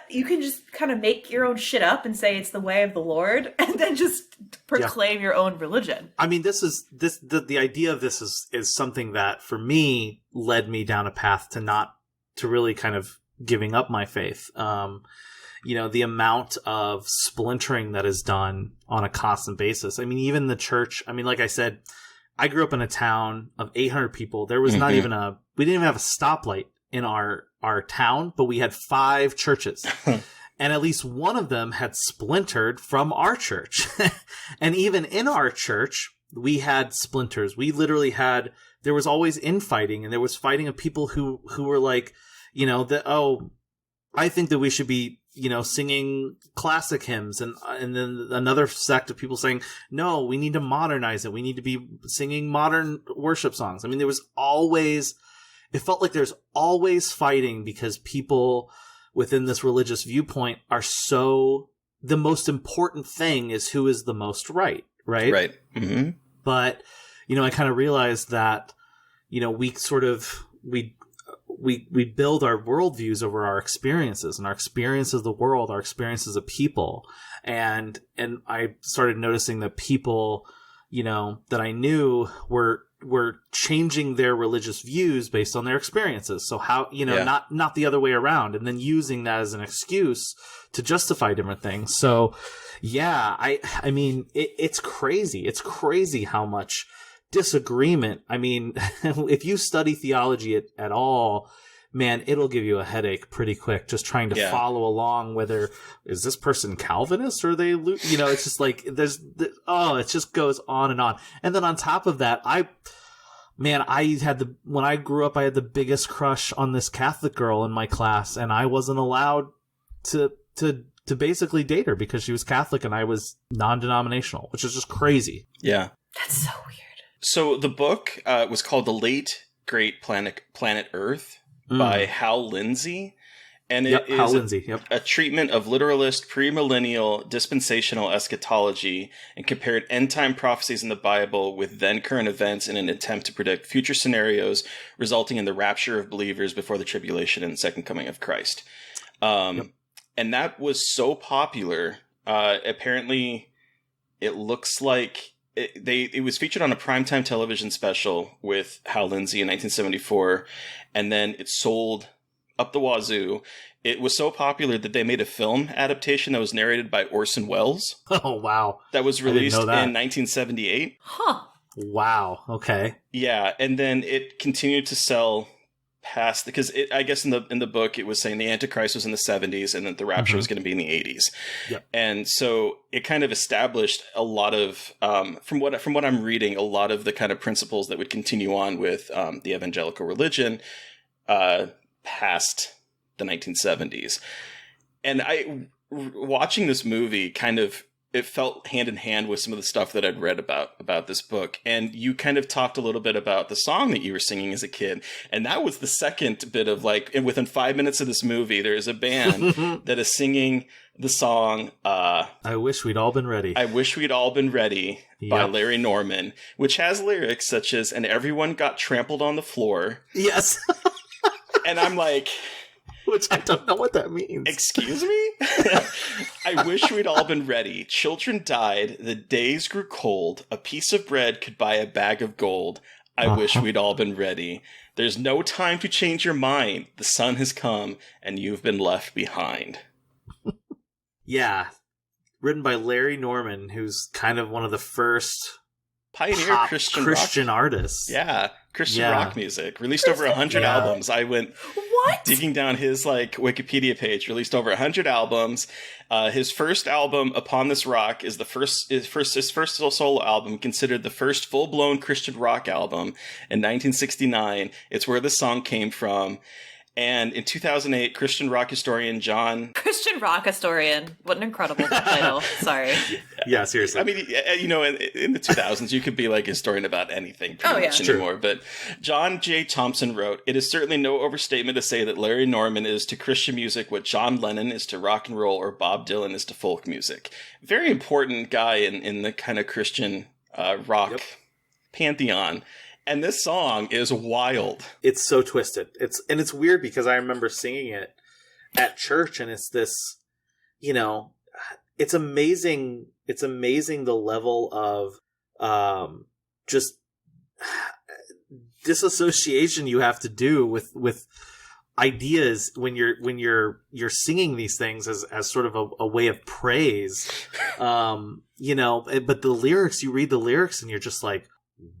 you can just kind of make your own shit up and say it's the way of the Lord, and then just proclaim your own religion. I mean, the idea of this is something that for me led me down a path to really kind of giving up my faith. The amount of splintering that is done on a constant basis. I mean, even the church, like I said, I grew up in a town of 800 people. There was we didn't even have a stoplight in our town, but we had 5 churches. And at least one of them had splintered from our church. And even in our church, we had splinters. We literally there was always infighting, and there was fighting of people who were like, I think that we should be, singing classic hymns, and then another sect of people saying, no, we need to modernize it. We need to be singing modern worship songs. I mean, it felt like there's always fighting because people within this religious viewpoint are the most important thing is who is the most right? Right. Mm-hmm. But, I kind of realized that, we build our worldviews over our experiences, and our experiences of the world, our experiences of people. And I started noticing that people, that I knew were changing their religious views based on their experiences. So how, not the other way around, and then using that as an excuse to justify different things. So yeah, I mean, it's crazy. It's crazy how much disagreement. I mean, if you study theology at all, man, it'll give you a headache pretty quick just trying to follow along. Whether is this person Calvinist or they, it's just like it just goes on and on. And then on top of that, when I grew up, I had the biggest crush on this Catholic girl in my class, and I wasn't allowed to basically date her because she was Catholic and I was non-denominational, which is just crazy. Yeah. That's so weird. So the book was called The Late Great Planet Earth by Hal Lindsey. And it is a treatment of literalist, premillennial, dispensational eschatology, and compared end-time prophecies in the Bible with then-current events in an attempt to predict future scenarios resulting in the rapture of believers before the tribulation and second coming of Christ. And that was so popular. Apparently, it looks like it was featured on a primetime television special with Hal Lindsey in 1974, and then it sold up the wazoo. It was so popular that they made a film adaptation that was narrated by Orson Welles. Oh, wow. That was released in 1978. Huh. Wow. Okay. Yeah, and then it continued to sell past, because I guess in the book it was saying the Antichrist was in the 70s and that the rapture was going to be in the 80s. Yep. And so it kind of established a lot of, from what I'm reading, a lot of the kind of principles that would continue on with the evangelical religion past the 1970s. And watching this movie it felt hand in hand with some of the stuff that I'd read about this book. And you kind of talked a little bit about the song that you were singing as a kid. And that was the second bit of and within 5 minutes of this movie, there is a band that is singing the song, I Wish We'd All Been Ready. I Wish We'd All Been Ready by Larry Norman, which has lyrics such as, and everyone got trampled on the floor. Yes. And I'm like, which I don't know what that means. Excuse me? I wish we'd all been ready. Children died. The days grew cold. A piece of bread could buy a bag of gold. I wish we'd all been ready. There's no time to change your mind. The sun has come and you've been left behind. Yeah. Written by Larry Norman, who's kind of one of the first pioneer Christian artists. Yeah. Christian rock music. Released over 100 albums. I went digging down his Wikipedia page. Released over 100 albums. His first album, Upon This Rock, is his first solo album, considered the first full-blown Christian rock album in 1969. It's where the song came from. And in 2008, Christian rock historian Christian rock historian. What an incredible title. Sorry. Yeah, seriously. I mean, in the 2000s, you could be like a historian about anything pretty much anymore. But John J. Thompson wrote, "It is certainly no overstatement to say that Larry Norman is to Christian music what John Lennon is to rock and roll or Bob Dylan is to folk music." Very important guy in the kind of Christian rock pantheon. And this song is wild. It's so twisted. It's weird because I remember singing it at church, and it's this, it's amazing. It's amazing the level of just disassociation you have to do with ideas when you're singing these things as sort of a way of praise. But the lyrics, you read the lyrics and you're just like,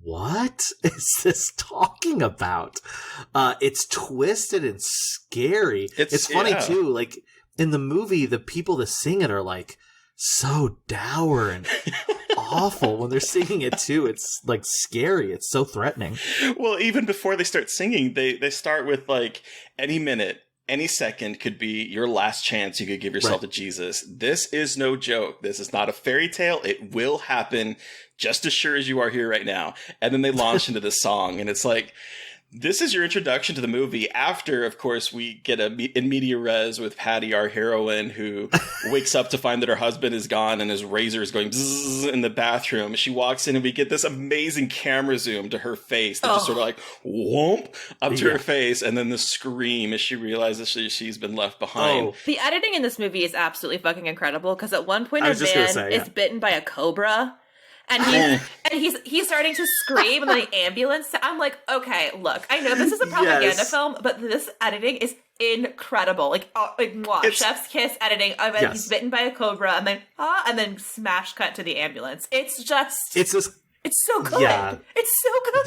what is this talking about? It's twisted and scary. It's funny too. Like in the movie, the people that sing it are like so dour and awful when they're singing it too. It's like scary. It's so threatening. Well, even before they start singing, they start with like, any minute, any second could be your last chance you could give yourself to Jesus. This is no joke. This is not a fairy tale. It will happen just as sure as you are here right now. And then they launch into this song, and it's like, this is your introduction to the movie. After, of course, we get in media res with Patty, our heroine, who wakes up to find that her husband is gone and his razor is going bzzz in the bathroom. She walks in and we get this amazing camera zoom to her face that just sort of like whoomp up to her face, and then the scream as she realizes she's been left behind. The editing in this movie is absolutely fucking incredible, because at one point a man is bitten by a cobra. And he's starting to scream, and then the ambulance. I'm like, okay, look, I know this is a propaganda film, but this editing is incredible. Like chef's kiss editing. He's bitten by a cobra, and then smash cut to the ambulance. It's so good. Yeah. It's so good.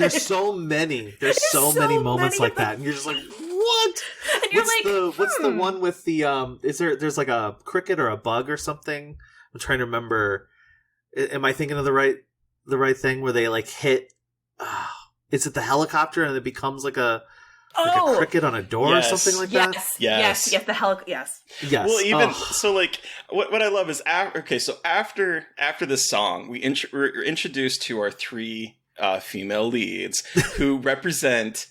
There's so many moments like that, and you're just like, what? And you're what's the one with the there's like a cricket or a bug or something? I'm trying to remember. Am I thinking of the right thing where they like hit? Is it the helicopter and it becomes like a cricket on a door or something like that? Yes. The helicopter. Yes. Well, even so, like what I love is after this song, we're introduced to our three female leads who represent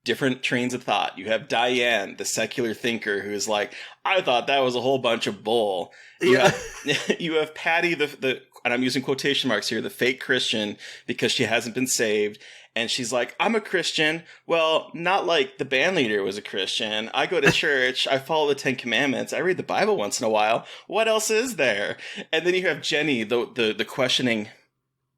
different trains of thought. You have Diane, the secular thinker, who's like, I thought that was a whole bunch of bull. You have Patty, the and I'm using quotation marks here, the fake Christian, because she hasn't been saved. And she's like, I'm a Christian. Well, not like the band leader was a Christian. I go to church. I follow the 10 Commandments. I read the Bible once in a while. What else is there? And then you have Jenny, the questioning,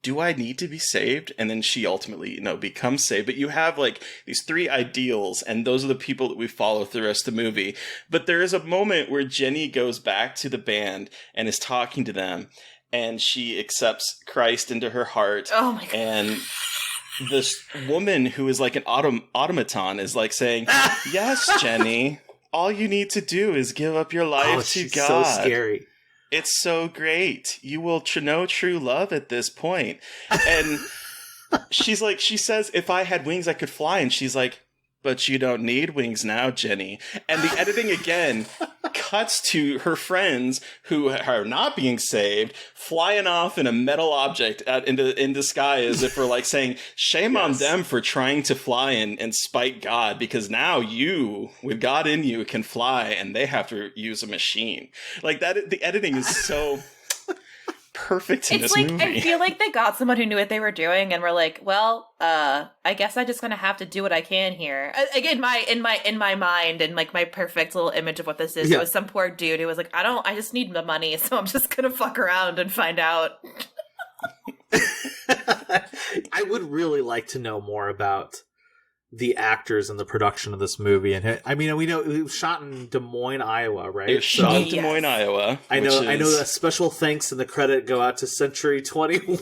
do I need to be saved? And then she ultimately, becomes saved. But you have like these three ideals, and those are the people that we follow through the rest of the movie. But there is a moment where Jenny goes back to the band and is talking to them, and she accepts Christ into her heart. Oh my God. And this woman who is like an automaton is like saying, yes, Jenny, all you need to do is give up your life to God. So scary. It's so great. You will know true love at this point. And she says, if I had wings, I could fly. And she's like, but you don't need wings now, Jenny. And the editing again cuts to her friends who are not being saved, flying off in a metal object in the sky, as if we're like saying, shame on them for trying to fly and spite God, because now you, with God in you, can fly, and they have to use a machine. Like that, the editing is so perfect in this movie. I feel like they got someone who knew what they were doing and were like, well, I guess I'm just gonna have to do what I can here. Again, in my mind, and like my perfect little image of what this is, it was some poor dude who was like, I just need the money, so I'm just gonna fuck around and find out. I would really like to know more about the actors and the production of this movie. And I mean, we know it was shot in Des Moines, Iowa, right? It was shot in Des Moines, Iowa. I know a special thanks and the credit go out to Century 21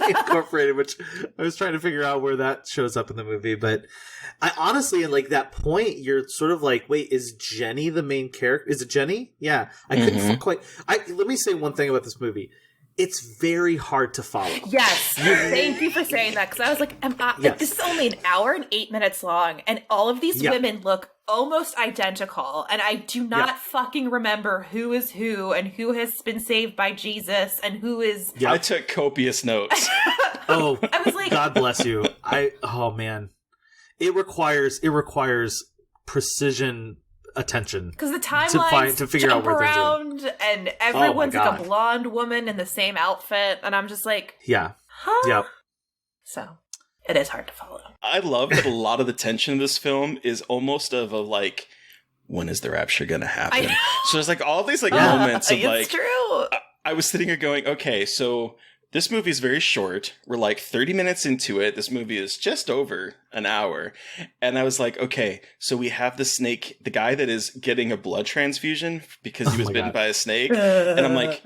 Incorporated, which I was trying to figure out where that shows up in the movie. But I honestly, at like that point, you're sort of like, wait, is Jenny the main character? Is it Jenny? Yeah. I couldn't quite. Let me say one thing about this movie. it's very hard to follow. Yes. Thank you for saying that, because I was like, this is only an hour and 8 minutes long, and all of these women look almost identical, and I do not fucking remember who is who and who has been saved by Jesus and who is... I took copious notes. I was like... God bless you. Oh, man. It requires precision attention, because the timelines to figure out where around things are. And everyone's like a blonde woman in the same outfit, and I'm just like, huh? Yep. So it is hard to follow. I love that a lot of the tension in this film is almost of a like, when is the rapture gonna happen? So there's like all these like moments of like, it's true. I was sitting here going, okay, so this movie is very short. We're like 30 minutes into it. This movie is just over an hour. And I was like, okay, so we have the snake, the guy that is getting a blood transfusion because he was bitten by a snake. And I'm like,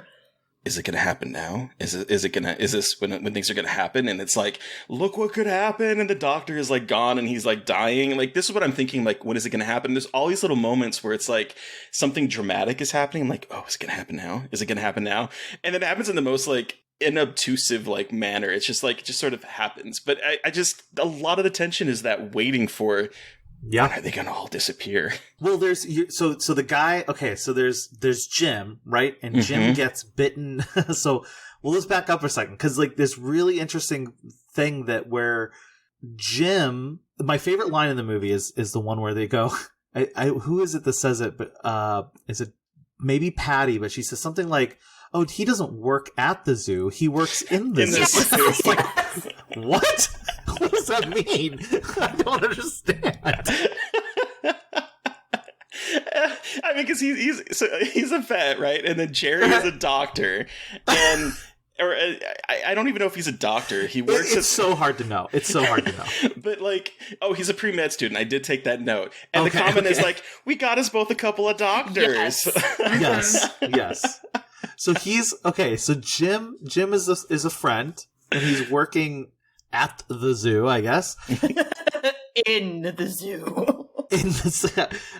is it going to happen now? Is this when things are going to happen? And it's like, look what could happen. And the doctor is like gone and he's like dying. Like, this is what I'm thinking. Like, when is it going to happen? There's all these little moments where it's like something dramatic is happening. I'm like, oh, is it going to happen now? Is it going to happen now? And then it happens in the most like inobtrusive like manner. It's just like, it just sort of happens. But I just, a lot of the tension is that waiting for, when are they gonna all disappear? Well, so the guy, okay, so there's Jim, right? And Jim gets bitten. So let's back up for a second, because like this really interesting thing that where Jim, my favorite line in the movie is the one where they go, who is it that says it? But is it maybe Patty? But she says something like, oh, he doesn't work at the zoo. He works in the zoo. It's like, what? What does that mean? I don't understand. I mean, because he's a vet, right? And then Jerry is a doctor, and I don't even know if he's a doctor. He works. It's so hard to know. It's so hard to know. But like, oh, he's a pre-med student. I did take that note. And the comment is like, we got us both a couple of doctors. Yes. So so Jim is a friend, and he's working at the zoo, I guess. In the zoo.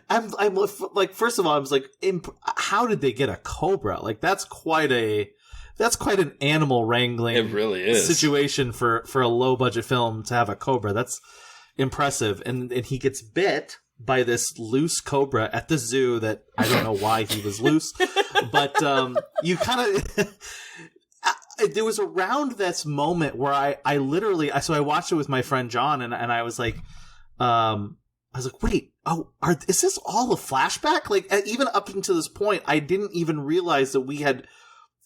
I'm like, first of all, I was like, how did they get a cobra? Like, that's quite an animal wrangling. It really is situation for a low budget film to have a cobra. That's impressive. And he gets bit by this loose cobra at the zoo that I don't know why he was loose, but you kind of there was around this moment where I literally so I watched it with my friend John, and I was like wait, is this all a flashback? Like, even up until this point, I didn't even realize that we had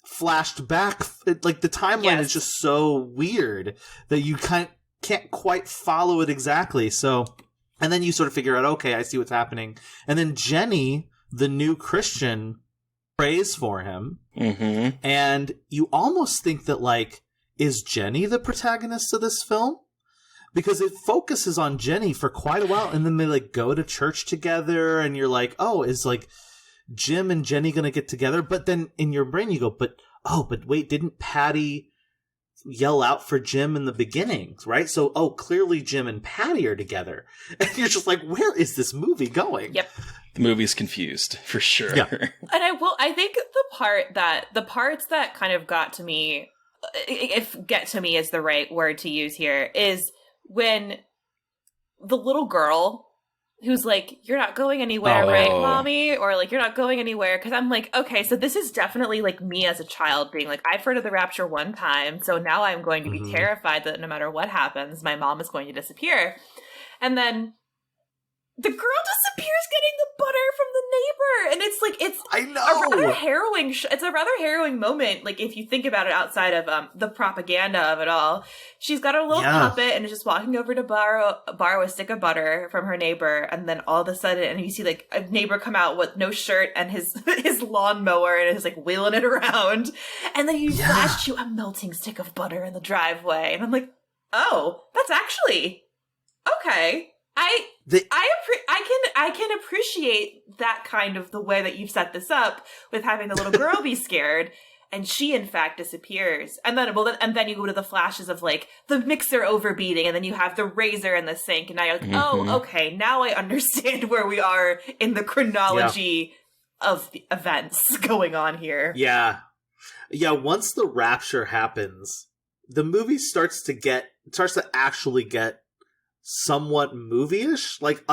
flashed back. Like, the timeline is just so weird that you can't quite follow it exactly. So. And then you sort of figure out, okay, I see what's happening. And then Jenny, the new Christian, prays for him. Mm-hmm. And you almost think that, like, is Jenny the protagonist of this film? Because it focuses on Jenny for quite a while. And then they, like, go to church together. And you're like, oh, is, like, Jim and Jenny going to get together? But then in your brain you go, but wait, didn't Patty yell out for Jim in the beginning, right? So, clearly Jim and Patty are together. And you're just like, where is this movie going? Yep. The movie's confused, for sure. Yeah. And I think the parts that kind of got to me, if get to me is the right word to use here, is when the little girl who's like, you're not going anywhere, right, mommy? Or like, you're not going anywhere. Because I'm like, okay, so this is definitely like me as a child being like, I've heard of the rapture one time, so now I'm going to be terrified that no matter what happens, my mom is going to disappear. And then the girl disappears getting the butter from the neighbor. And it's like, a rather harrowing, it's a rather harrowing moment. Like, if you think about it outside of the propaganda of it all, she's got her little puppet and is just walking over to borrow a stick of butter from her neighbor. And then all of a sudden, and you see like a neighbor come out with no shirt and his lawnmower and is like wheeling it around. And then you flash to a melting stick of butter in the driveway. And I'm like, oh, that's actually okay. I can appreciate that kind of the way that you've set this up with having the little girl be scared, and she in fact disappears, and then you go to the flashes of like the mixer overbeating, and then you have the razor in the sink, and now you're like, oh, okay, now I understand where we are in the chronology of the events going on here. Yeah. Yeah, once the rapture happens, the movie starts to actually get somewhat movie-ish. Like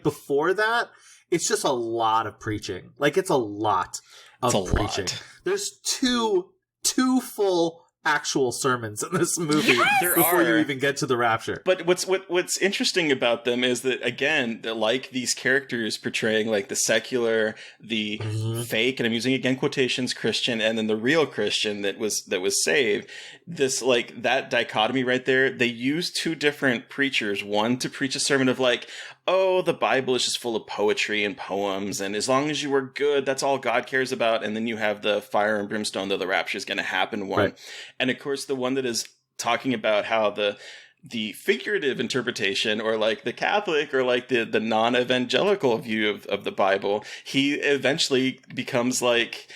before that, it's just a lot of preaching. Like it's a lot of preaching. There's two full actual sermons in this movie before you even get to the rapture. But what's interesting about them is that, again, they're like these characters portraying like the secular, the fake, and I'm using again quotations, Christian, and then the real Christian that was saved. This, like, that dichotomy right there, they use two different preachers, one to preach a sermon of like, oh, the Bible is just full of poetry and poems, and as long as you are good, that's all God cares about. And then you have the fire and brimstone, though the rapture is going to happen one. Right. And of course, the one that is talking about how the figurative interpretation, or like the Catholic, or like the non-evangelical view of the Bible, he eventually becomes like,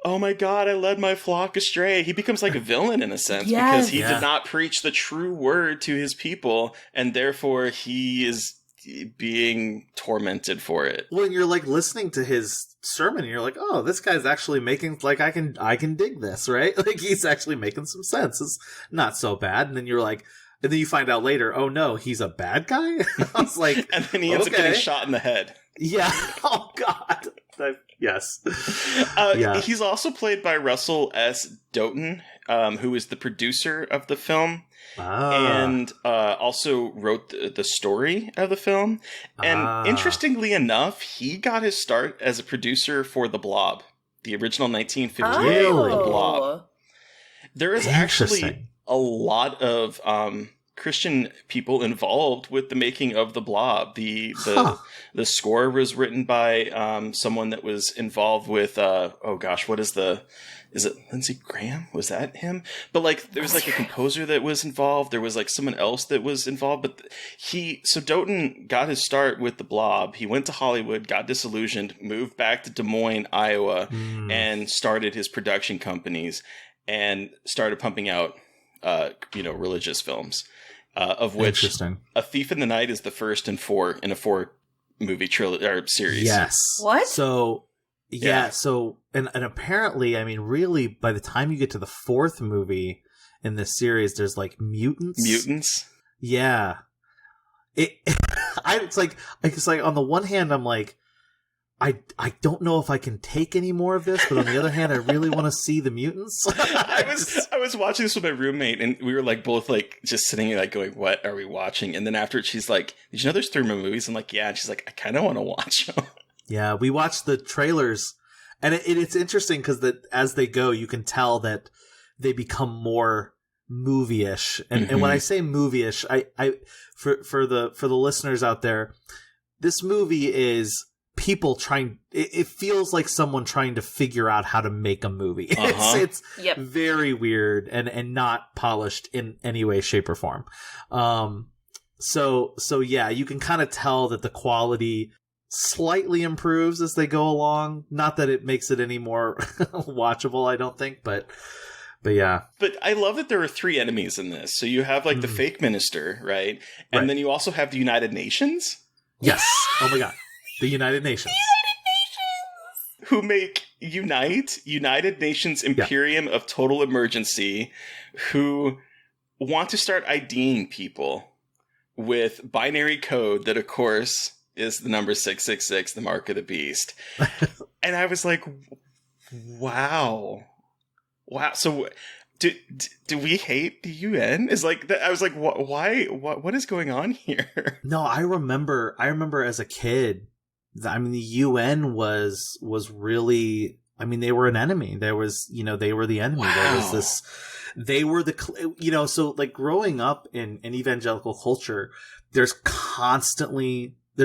oh my God, I led my flock astray. He becomes like a villain in a sense, because he did not preach the true word to his people, and therefore he is being tormented for it. Well, you're like listening to his sermon and you're like, oh, this guy's actually making, like, I can dig this, right? Like, he's actually making some sense. It's not so bad. And then you're like, and then you find out later, oh no, he's a bad guy? I was like, and then he ends up getting shot in the head. Yeah. Oh God. Yes. He's also played by Russell S. Doughton, who is the producer of the film. And also wrote the story of the film. And interestingly enough, he got his start as a producer for The Blob, the original 1958 The Blob. There is actually a lot of Christian people involved with the making of The Blob. The score was written by someone that was involved with is it Lindsey Graham? Was that him? But like, there was like a composer that was involved. There was like someone else that was involved. But so Doughton got his start with The Blob. He went to Hollywood, got disillusioned, moved back to Des Moines, Iowa, and started his production companies and started pumping out, religious films, of which A Thief in the Night is the first in a 4-movie trilogy or series. Yes. What? So. Yeah, so, and apparently, I mean, really, by the time you get to the 4th movie in this series, there's, like, mutants. Mutants? Yeah. It's like, on the one hand, I'm like, I don't know if I can take any more of this, but on the other hand, I really want to see the mutants. I was watching this with my roommate, and we were, like, both, like, just sitting here, like, going, what are we watching? And then after she's like, did you know there's 3 more movies? I'm like, yeah. And she's like, I kind of want to watch them. Yeah, we watched the trailers, and it's interesting because as they go, you can tell that they become more movie-ish. And when I say movie-ish, I for the listeners out there, this movie is people trying. It feels like someone trying to figure out how to make a movie. It's very weird and not polished in any way, shape, or form. So yeah, you can kind of tell that the quality slightly improves as they go along. Not that it makes it any more watchable, I don't think, but yeah. But I love that there are 3 enemies in this. So you have like the fake minister, right? And then you also have the United Nations. Yes. Oh my God. The United Nations. Who make United Nations Imperium of Total Emergency, who want to start IDing people with binary code that, of course, is the number 666, the mark of the beast. And I was like, wow. So do we hate the UN? Is like that? I was like, why? What is going on here? No, I remember as a kid, I mean, the UN was really, I mean, they were an enemy. There was, they were the enemy. Wow. There was this, they were the, so like growing up in evangelical culture,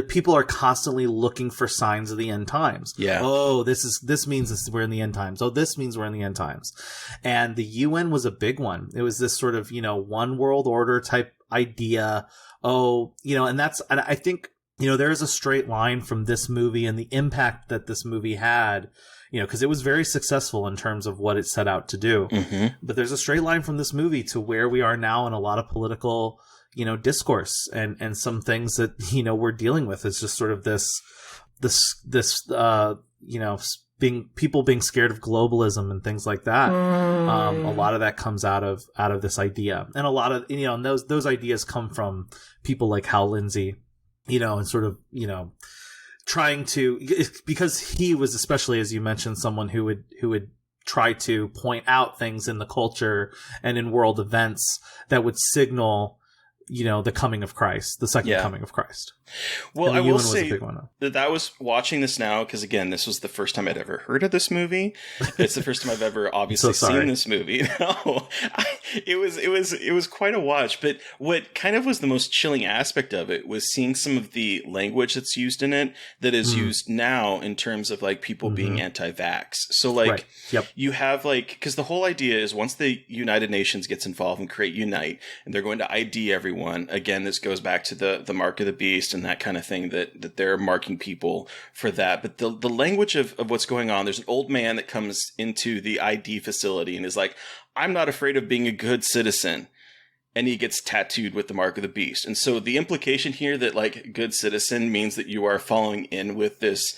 people are constantly looking for signs of the end times. Yeah. Oh, this means we're in the end times. Oh, this means we're in the end times. And the UN was a big one. It was this sort of, one world order type idea. Oh, and I think, there is a straight line from this movie and the impact that this movie had, because it was very successful in terms of what it set out to do. Mm-hmm. But there's a straight line from this movie to where we are now in a lot of political discourse and some things that, we're dealing with is just sort of this people being scared of globalism and things like that. A lot of that comes out of this idea, and a lot of and those ideas come from people like Hal Lindsey, and sort of trying to, because he was, especially as you mentioned, someone who would try to point out things in the culture and in world events that would signal the coming of Christ, the second coming of Christ. Well, I will say that I was watching this now because, again, this was the first time I'd ever heard of this movie. It's the first time I've ever obviously seen this movie. No, it was quite a watch. But what kind of was the most chilling aspect of it was seeing some of the language that's used in it that is used now in terms of like people being anti-vax. So like you have because the whole idea is once the United Nations gets involved and create Unite, and they're going to ID everyone. Again, this goes back to the mark of the beast and that kind of thing that they're marking people for that. But the language of what's going on, there's an old man that comes into the ID facility and is like, I'm not afraid of being a good citizen. And he gets tattooed with the mark of the beast. And so the implication here that like good citizen means that you are following in with this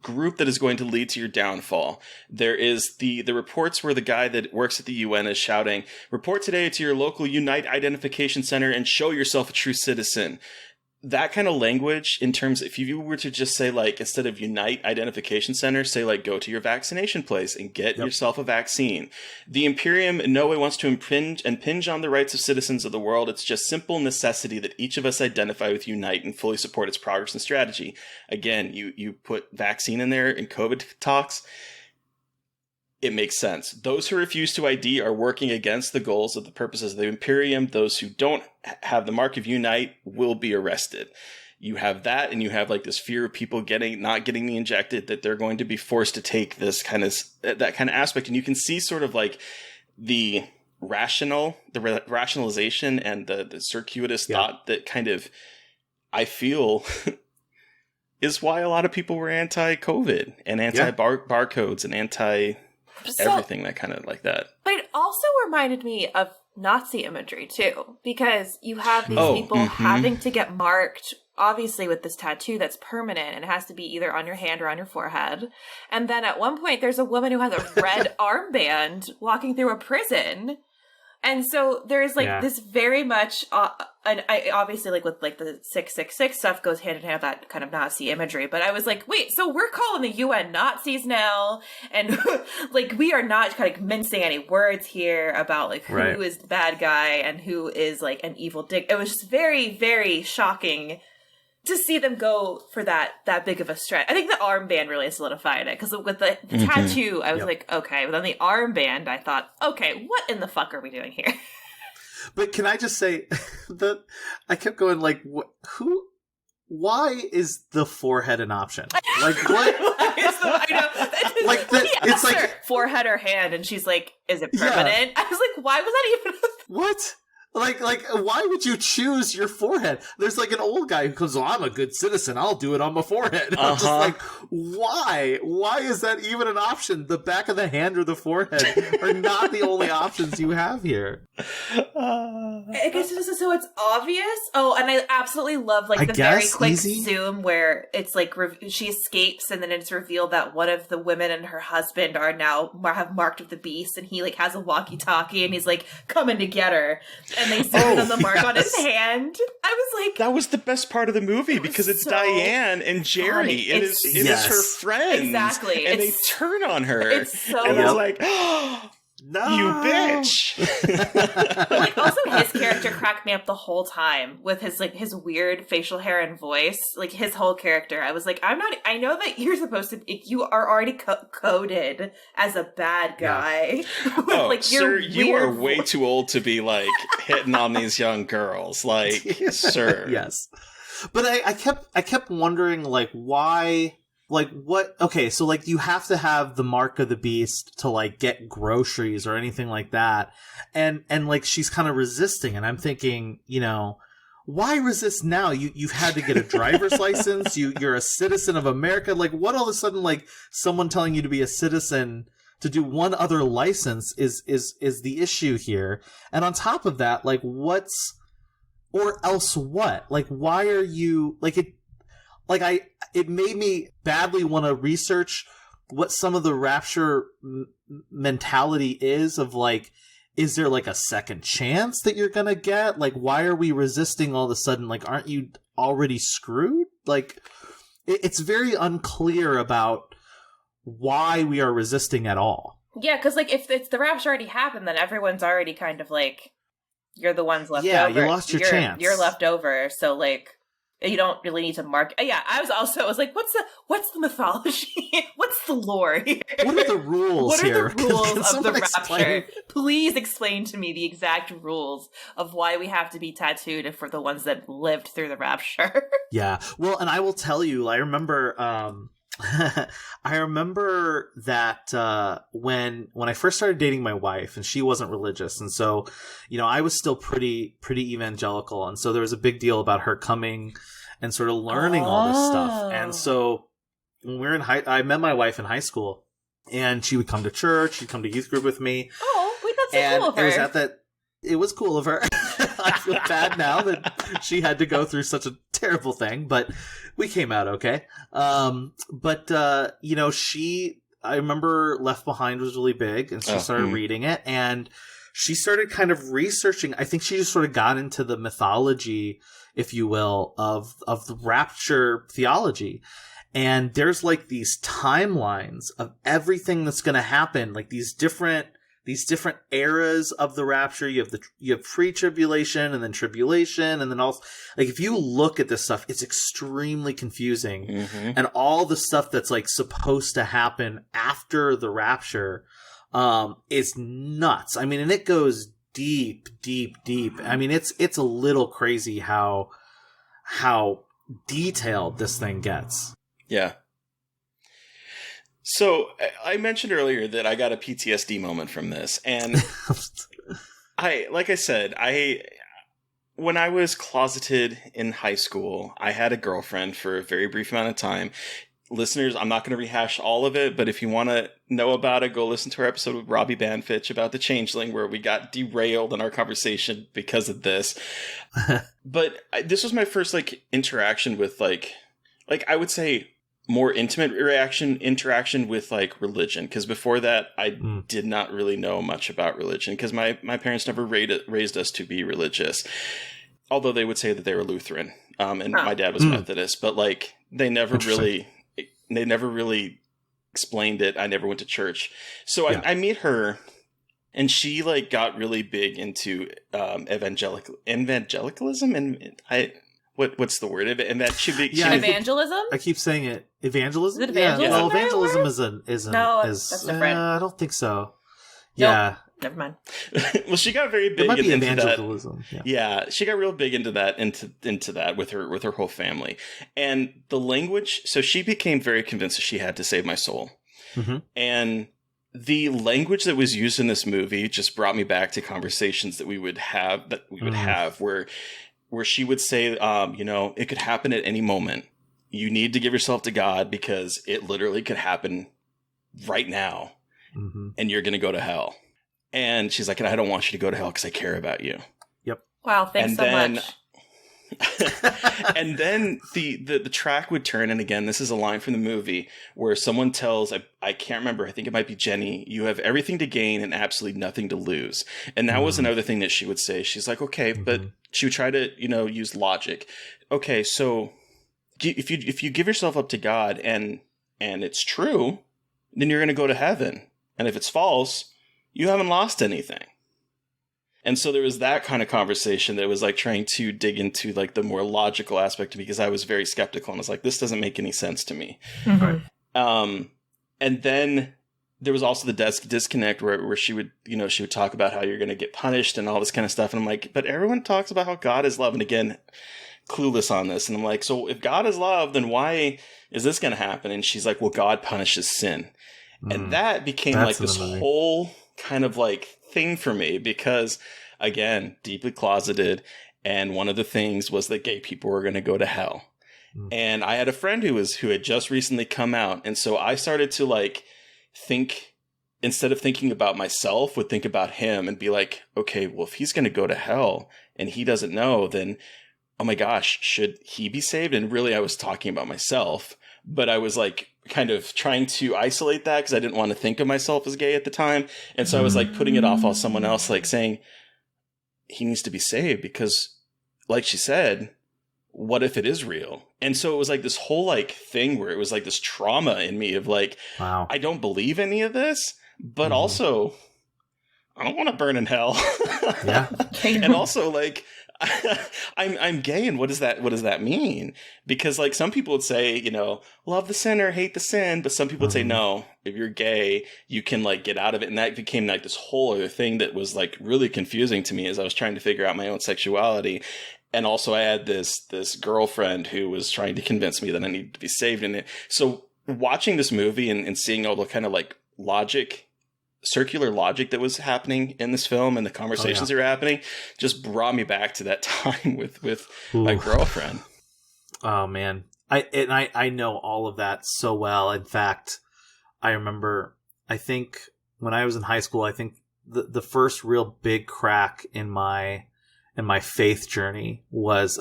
group that is going to lead to your downfall. There is the reports where the guy that works at the UN is shouting, report today to your local Unite Identification Center and show yourself a true citizen. That kind of language, in terms, if you were to just say like, instead of Unite Identification Center, say like, go to your vaccination place and get yourself a vaccine. The Imperium in no way wants to impinge on the rights of citizens of the world. It's just simple necessity that each of us identify with Unite and fully support its progress and strategy. Again, you put vaccine in there in COVID talks. It makes sense. Those who refuse to ID are working against the goals of the purposes of the Imperium. Those who don't have the mark of Unite will be arrested. You have that, and you have like this fear of people not getting the injected, that they're going to be forced to take this that kind of aspect. And you can see sort of like the rationalization and the circuitous thought that kind of, I feel, is why a lot of people were anti-COVID and anti-barcodes and everything that kind of like that. But it also reminded me of Nazi imagery too, because you have these people having to get marked, obviously with this tattoo that's permanent, and it has to be either on your hand or on your forehead. And then at one point there's a woman who has a red armband walking through a prison. And so there's like this very much, and I obviously like with like the 666 stuff goes hand in hand with that kind of Nazi imagery. But I was like, wait, so we're calling the UN Nazis now, and like we are not kind of mincing any words here about like who is the bad guy and who is like an evil dick. It was just very, very shocking to see them go for that big of a stretch. I think the armband really solidified it, because with the tattoo, I was like, okay. But then the armband, I thought, okay, what in the fuck are we doing here? But can I just say that I kept going like, why is the forehead an option? Like what? I know. Like it's like forehead or hand, and she's like, is it permanent? I was like, why was that even? What? Like, why would you choose your forehead? There's like an old guy who goes, "Oh, I'm a good citizen. I'll do it on my forehead." I'm just like, why? Why is that even an option? The back of the hand or the forehead are not the only options you have here. I guess so it's obvious. Oh, and I absolutely love like the very quick zoom where it's like she escapes, and then it's revealed that one of the women and her husband are now have marked with the beast, and he like has a walkie-talkie, and he's like coming to get her. And they zoom in on the mark on his hand. I was like, that was the best part of the movie, because it's so Diane and Jerry. It is her friend. Exactly. And they turn on her. It's so and it's like, oh, no, you bitch. Like also his character cracked me up the whole time with his like his weird facial hair and voice. Like his whole character, I was like, I know that you're supposed to, you are already coded as a bad guy. Oh, like, sir, you are way too old to be like hitting on these young girls. Like, sir. Yes. But I kept wondering like why. Like what? Okay, so like you have to have the mark of the beast to like get groceries or anything like that, and like she's kind of resisting, and I'm thinking, why resist now? You've had to get a driver's license. You're a citizen of America. Like what? All of a sudden, like someone telling you to be a citizen to do one other license is the issue here, and on top of that, like what's or else what? Like why are you like it? Like it made me badly want to research what some of the rapture mentality is of like, is there like a second chance that you're gonna get? Like, why are we resisting all of a sudden? Like, aren't you already screwed? Like, it's very unclear about why we are resisting at all. Yeah, because like if it's the rapture already happened, then everyone's already kind of like, you're the ones left over. Yeah, you lost your chance. You're left over, so like you don't really need to mark. Yeah, I was like, what's the mythology? What's the lore here? What are the rules here? What are the rules of the rapture? Please explain to me the exact rules of why we have to be tattooed if we're the ones that lived through the rapture. Yeah, well, and I will tell you, I remember, I remember that when I first started dating my wife, and she wasn't religious, and so, you know, I was still pretty evangelical, and so there was a big deal about her coming and sort of learning all this stuff. And so when we were in I met my wife in high school, and she would come to church, she'd come to youth group with me. Oh, wait, that's so cool of her. It was cool of her. I feel bad now that she had to go through such a terrible thing, but we came out okay. You know, I remember Left Behind was really big, and she started reading it, and she started kind of researching. I think she just sort of got into the mythology, if you will, of the rapture theology. And there's like these timelines of everything that's going to happen, like these different eras of the rapture. You have pre-tribulation and then tribulation, and then also, like, if you look at this stuff, it's extremely confusing. Mm-hmm. And all the stuff that's like supposed to happen after the rapture is nuts. I mean, and it goes deep. I mean, it's a little crazy how detailed this thing gets. Yeah. So I mentioned earlier that I got a PTSD moment from this, and when I was closeted in high school, I had a girlfriend for a very brief amount of time. Listeners, I'm not going to rehash all of it, but if you want to know about it, go listen to our episode with Robbie Banfitch about the Changeling, where we got derailed in our conversation because of this. But this was my first interaction with I would say more intimate interaction with religion, because before that I did not really know much about religion, because my parents never raised us to be religious, although they would say that they were Lutheran, and my dad was Methodist, but they never really explained it. I never went to church, so I meet her, and she got really big into evangelicalism, and What's the word? And that should be evangelism. I keep saying it. Evangelism. Is it evangelism? Yeah. Well, evangelism isn't. No, that's different. I don't think so. Nope. Yeah. Never mind. Well, she got very big into evangelicalism. That. Yeah, she got real big into that with her whole family, and the language. So she became very convinced that she had to save my soul, and the language that was used in this movie just brought me back to conversations that we would have where she would say, it could happen at any moment. You need to give yourself to God, because it literally could happen right now, and you're going to go to hell. And she's like, and I don't want you to go to hell because I care about you. Yep. Wow, thanks so much. And then the track would turn, and again, this is a line from the movie where someone tells, I can't remember, I think it might be Jenny, you have everything to gain and absolutely nothing to lose. And that was another thing that she would say. She's like, okay, but she would try to, use logic. Okay, so if you give yourself up to God and it's true, then you're going to go to heaven. And if it's false, you haven't lost anything. And so there was that kind of conversation that was trying to dig into the more logical aspect, because I was very skeptical and was like, this doesn't make any sense to me. Right. And then there was also the disconnect where she would talk about how you're going to get punished and all this kind of stuff. And I'm like, but everyone talks about how God is love. And again, clueless on this. And I'm like, so if God is love, then why is this going to happen? And she's like, well, God punishes sin. And that became this whole kind of thing for me, because again, deeply closeted, and one of the things was that gay people were going to go to hell. And I had a friend who had just recently come out, and so I started to think, instead of thinking about myself, would think about him and be like, okay, well, if he's going to go to hell and he doesn't know, then oh my gosh, should he be saved? And really I was talking about myself, but I was like kind of trying to isolate that because I didn't want to think of myself as gay at the time. And so I was like putting it off on someone else, like saying he needs to be saved because, like she said, what if it is real? And so it was like this whole like thing where it was like this trauma in me of like, wow, I don't believe any of this, but also I don't want to burn in hell. Yeah. And also like, I'm gay, and what does that mean? Because like some people would say, you know, love the sinner, hate the sin, but some people would say no, if you're gay, you can like get out of it. And that became like this whole other thing that was like really confusing to me as I was trying to figure out my own sexuality. And also I had this girlfriend who was trying to convince me that I needed to be saved in it. So watching this movie and seeing all the kind of like circular logic that was happening in this film and the conversations that were happening just brought me back to that time with my girlfriend. Oh man. I know all of that so well. In fact, I remember, I think when I was in high school, I think the first real big crack in my faith journey was,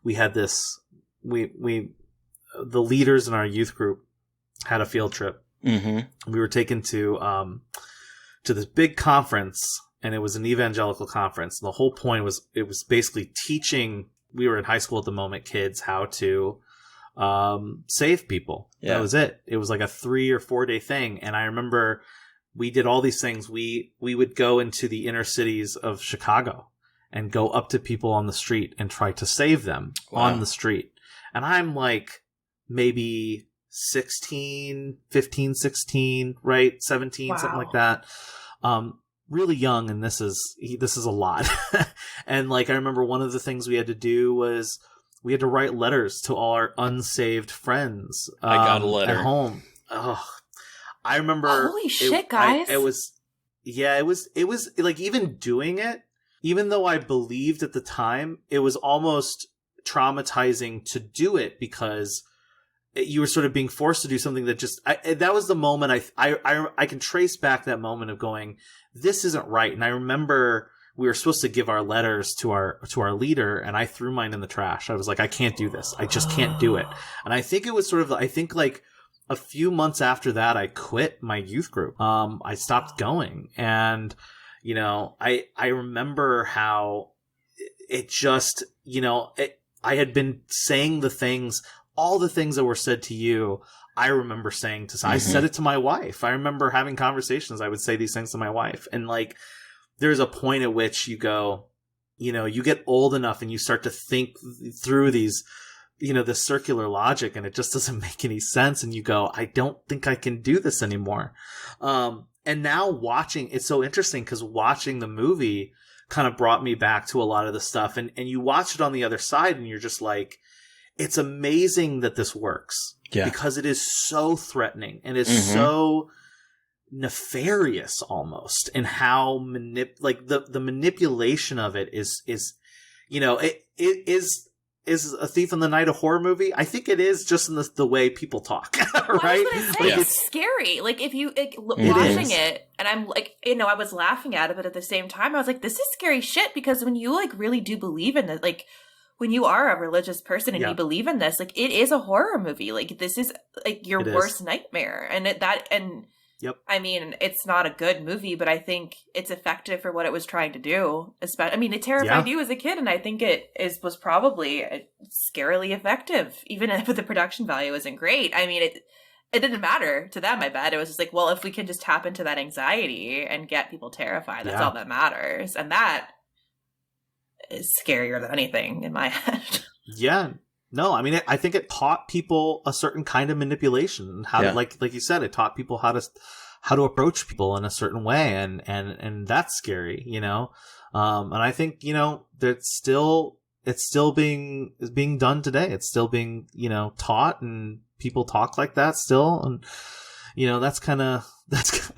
we had this, the leaders in our youth group had a field trip. Mm-hmm. We were taken to this big conference, and it was an evangelical conference. And the whole point was, it was basically teaching, we were in high school at the moment, kids how to save people. Yeah. That was it. It was like a 3 or 4 day thing. And I remember we did all these things. We would go into the inner cities of Chicago and go up to people on the street and try to save them on the street. And I'm like maybe 16, 15, 16, right? 17, something like that. Really young. And this is a lot. And like, I remember one of the things we had to do was we had to write letters to all our unsaved friends. I got a letter at home. Oh, I remember. Holy shit, guys. It was like, even doing it, even though I believed at the time, it was almost traumatizing to do it because you were sort of being forced to do something that just, that was the moment I can trace back that moment of going, this isn't right. And I remember we were supposed to give our letters to our leader, and I threw mine in the trash. I was like, I can't do this. I just can't do it. And I think it was sort of, I think like a few months after that, I quit my youth group. I stopped going. And, you know, I remember how it just, you know, I had been saying all the things that were said to you, I remember saying to, I said it to my wife. I remember having conversations. I would say these things to my wife. And like, there's a point at which you go, you know, you get old enough and you start to think through these, you know, this circular logic, and it just doesn't make any sense. And you go, I don't think I can do this anymore. And now watching, it's so interesting because watching the movie kind of brought me back to a lot of the stuff. And you watch it on the other side and you're just like, it's amazing that this works. Yeah. Because it is so threatening and is so nefarious almost, and how the manipulation of it is, you know, it is A Thief in the Night a horror movie? I think it is, just in the way people talk, right? It's scary. Like, if you watching it, and I'm like, you know, I was laughing at it, but at the same time, I was like, this is scary shit, because when you like really do believe in it, like when you are a religious person and you believe in this, like it is a horror movie. Like this is like your worst nightmare, and I mean, it's not a good movie, but I think it's effective for what it was trying to do. I mean, it terrified you as a kid, and I think it was probably scarily effective, even if the production value isn't great. I mean, it didn't matter to them, I bet. It was just like, well, if we can just tap into that anxiety and get people terrified, that's all that matters. And that is scarier than anything in my head. Yeah. No, I mean, I think it taught people a certain kind of manipulation. How to, like you said, it taught people how to approach people in a certain way, and that's scary, you know. And I think, you know, it's still being done today. It's still being, you know, taught, and people talk like that still, and you know, that's kind of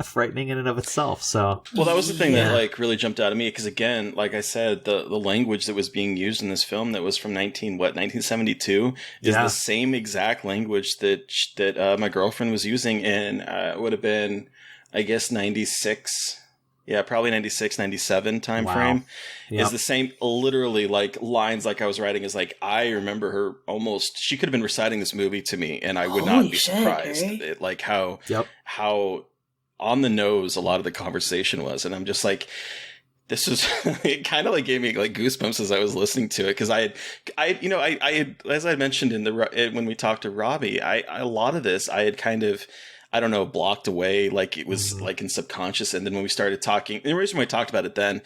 frightening in and of itself. So, well, that was the thing that like really jumped out at me, because again, like I said, the language that was being used in this film that was from 1972 is the same exact language that my girlfriend was using in would have been, I guess, 96 Yeah, probably 96, 97 time frame. Yep. Is the same, literally, like, lines like I was writing is like, I remember her almost, she could have been reciting this movie to me, and I would not be surprised. Like, how on the nose a lot of the conversation was. And I'm just like, this is, it kind of like gave me like goosebumps as I was listening to it. Cause I had, as I mentioned when we talked to Robbie, a lot of this I had kind of, I don't know, blocked away, like it was like in subconscious. And then when we started talking, and the reason we talked about it then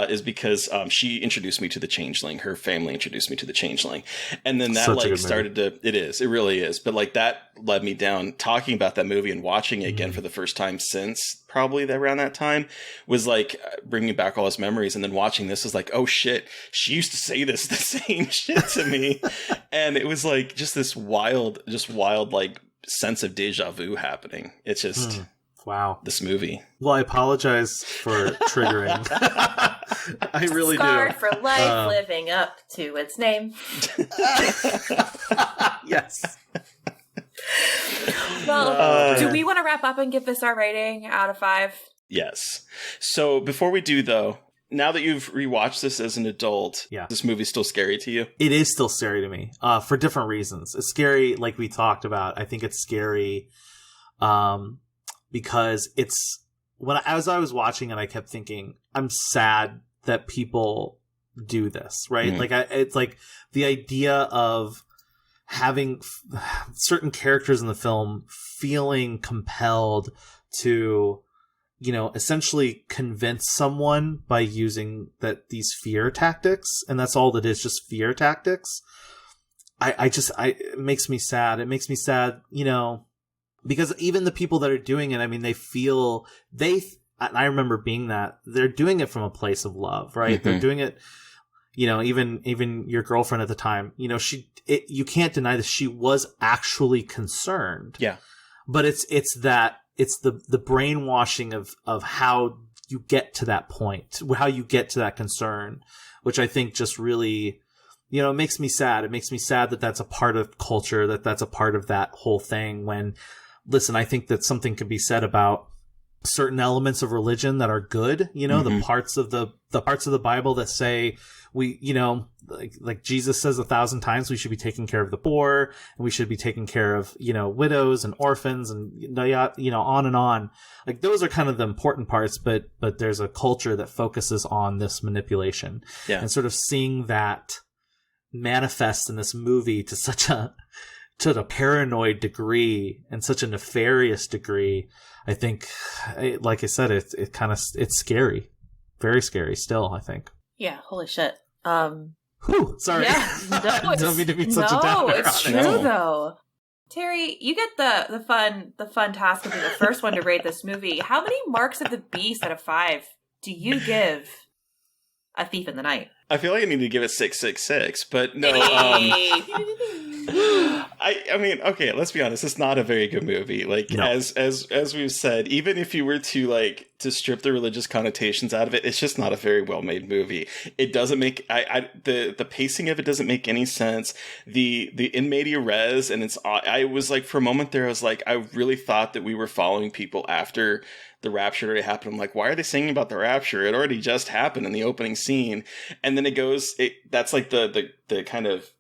is because she introduced me to the Changeling. Her family introduced me to the Changeling. And then that like started to, it really is. But like that led me down talking about that movie and watching it again for the first time since probably around that time was like bringing back all his memories. And then watching this was like, oh shit, she used to say the same shit to me. And it was like just this wild, like, sense of deja vu happening. It's just wow, this movie. Well, I apologize for triggering. I really Scarred for life, living up to its name. Yes. Well, do we want to wrap up and give this our rating out of 5? Yes. So before we do, though, now that you've rewatched this as an adult, this movie's still scary to you? It is still scary to me, for different reasons. It's scary, like we talked about. I think it's scary because it's as I was watching it, I kept thinking, I'm sad that people do this, right? Like, it's like the idea of having certain characters in the film feeling compelled to, you know, essentially convince someone by using these fear tactics, and that's all that is, just fear tactics. It makes me sad. It makes me sad, you know, because even the people that are doing it, I mean, I remember being they're doing it from a place of love, right? Mm-hmm. They're doing it, you know, even your girlfriend at the time, you know, you can't deny that she was actually concerned. Yeah. But it's the brainwashing of how you get to that point, how you get to that concern, which I think just really, you know, it makes me sad. It makes me sad that that's a part of culture, that's a part of that whole thing. When, listen, I think that something could be said about certain elements of religion that are good, you know, the parts of the Bible that say we, you know, like Jesus says 1,000 times, we should be taking care of the poor, and we should be taking care of, you know, widows and orphans, and, you know, on and on. Like, those are kind of the important parts, but there's a culture that focuses on this manipulation, and sort of seeing that manifest in this movie to a paranoid degree and such a nefarious degree. I think, like I said, it's scary, very scary still, I think. Yeah, holy shit. Whew, sorry. Yeah, no, don't mean to be such a downer. No, it's true though. Terry, you get the fun task of being the first one to rate this movie. How many marks of the beast out of 5 do you give A Thief in the Night? I feel like I need to give it 666, but no. I mean, okay, let's be honest. It's not a very good movie. Like, no. as we've said, even if you were to strip the religious connotations out of it, it's just not a very well made movie. It doesn't make the pacing of it doesn't make any sense. The in media res, and I was like, for a moment there, I was like, I really thought that we were following people after the rapture already happened. I'm like, why are they singing about the rapture? It already just happened in the opening scene. And then that's like the kind of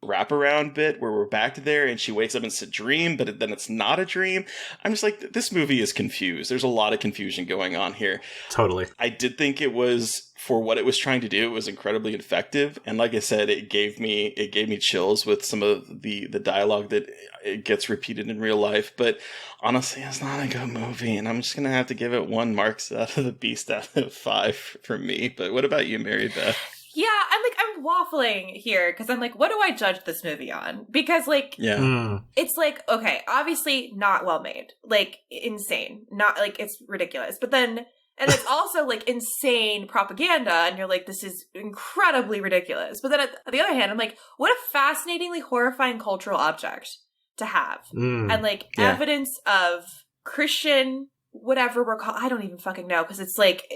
wraparound bit where we're back to there and she wakes up and it's a dream, but then it's not a dream. I'm just like, this movie is confused. There's a lot of confusion going on here. Totally. I did think it was, for what it was trying to do, it was incredibly effective. And like I said, it gave me chills with some of the dialogue that it gets repeated in real life. But honestly, it's not a good movie, and I'm just gonna have to give it 1 marks out of the beast out of 5 for me. But what about you, Mary Beth? Yeah, I'm waffling here because I'm like, what do I judge this movie on? Because it's like, okay, obviously not well made, like insane, not like it's ridiculous. But then, and it's also like insane propaganda, and you're like, this is incredibly ridiculous. But then at the other hand, I'm like, what a fascinatingly horrifying cultural object to have, and like evidence of Christian, whatever we're called, I don't even fucking know, because it's like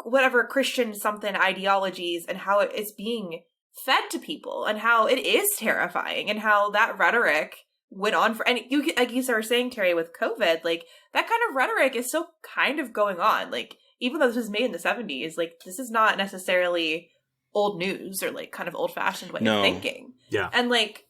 whatever Christian something ideologies and how it's being fed to people and how it is terrifying and how that rhetoric went on for, and you, like you were saying, Terry, with COVID, like that kind of rhetoric is still kind of going on. Like even though this was made in the 70s, like, this is not necessarily old news or, like, kind of old-fashioned way of thinking. Yeah. And, like,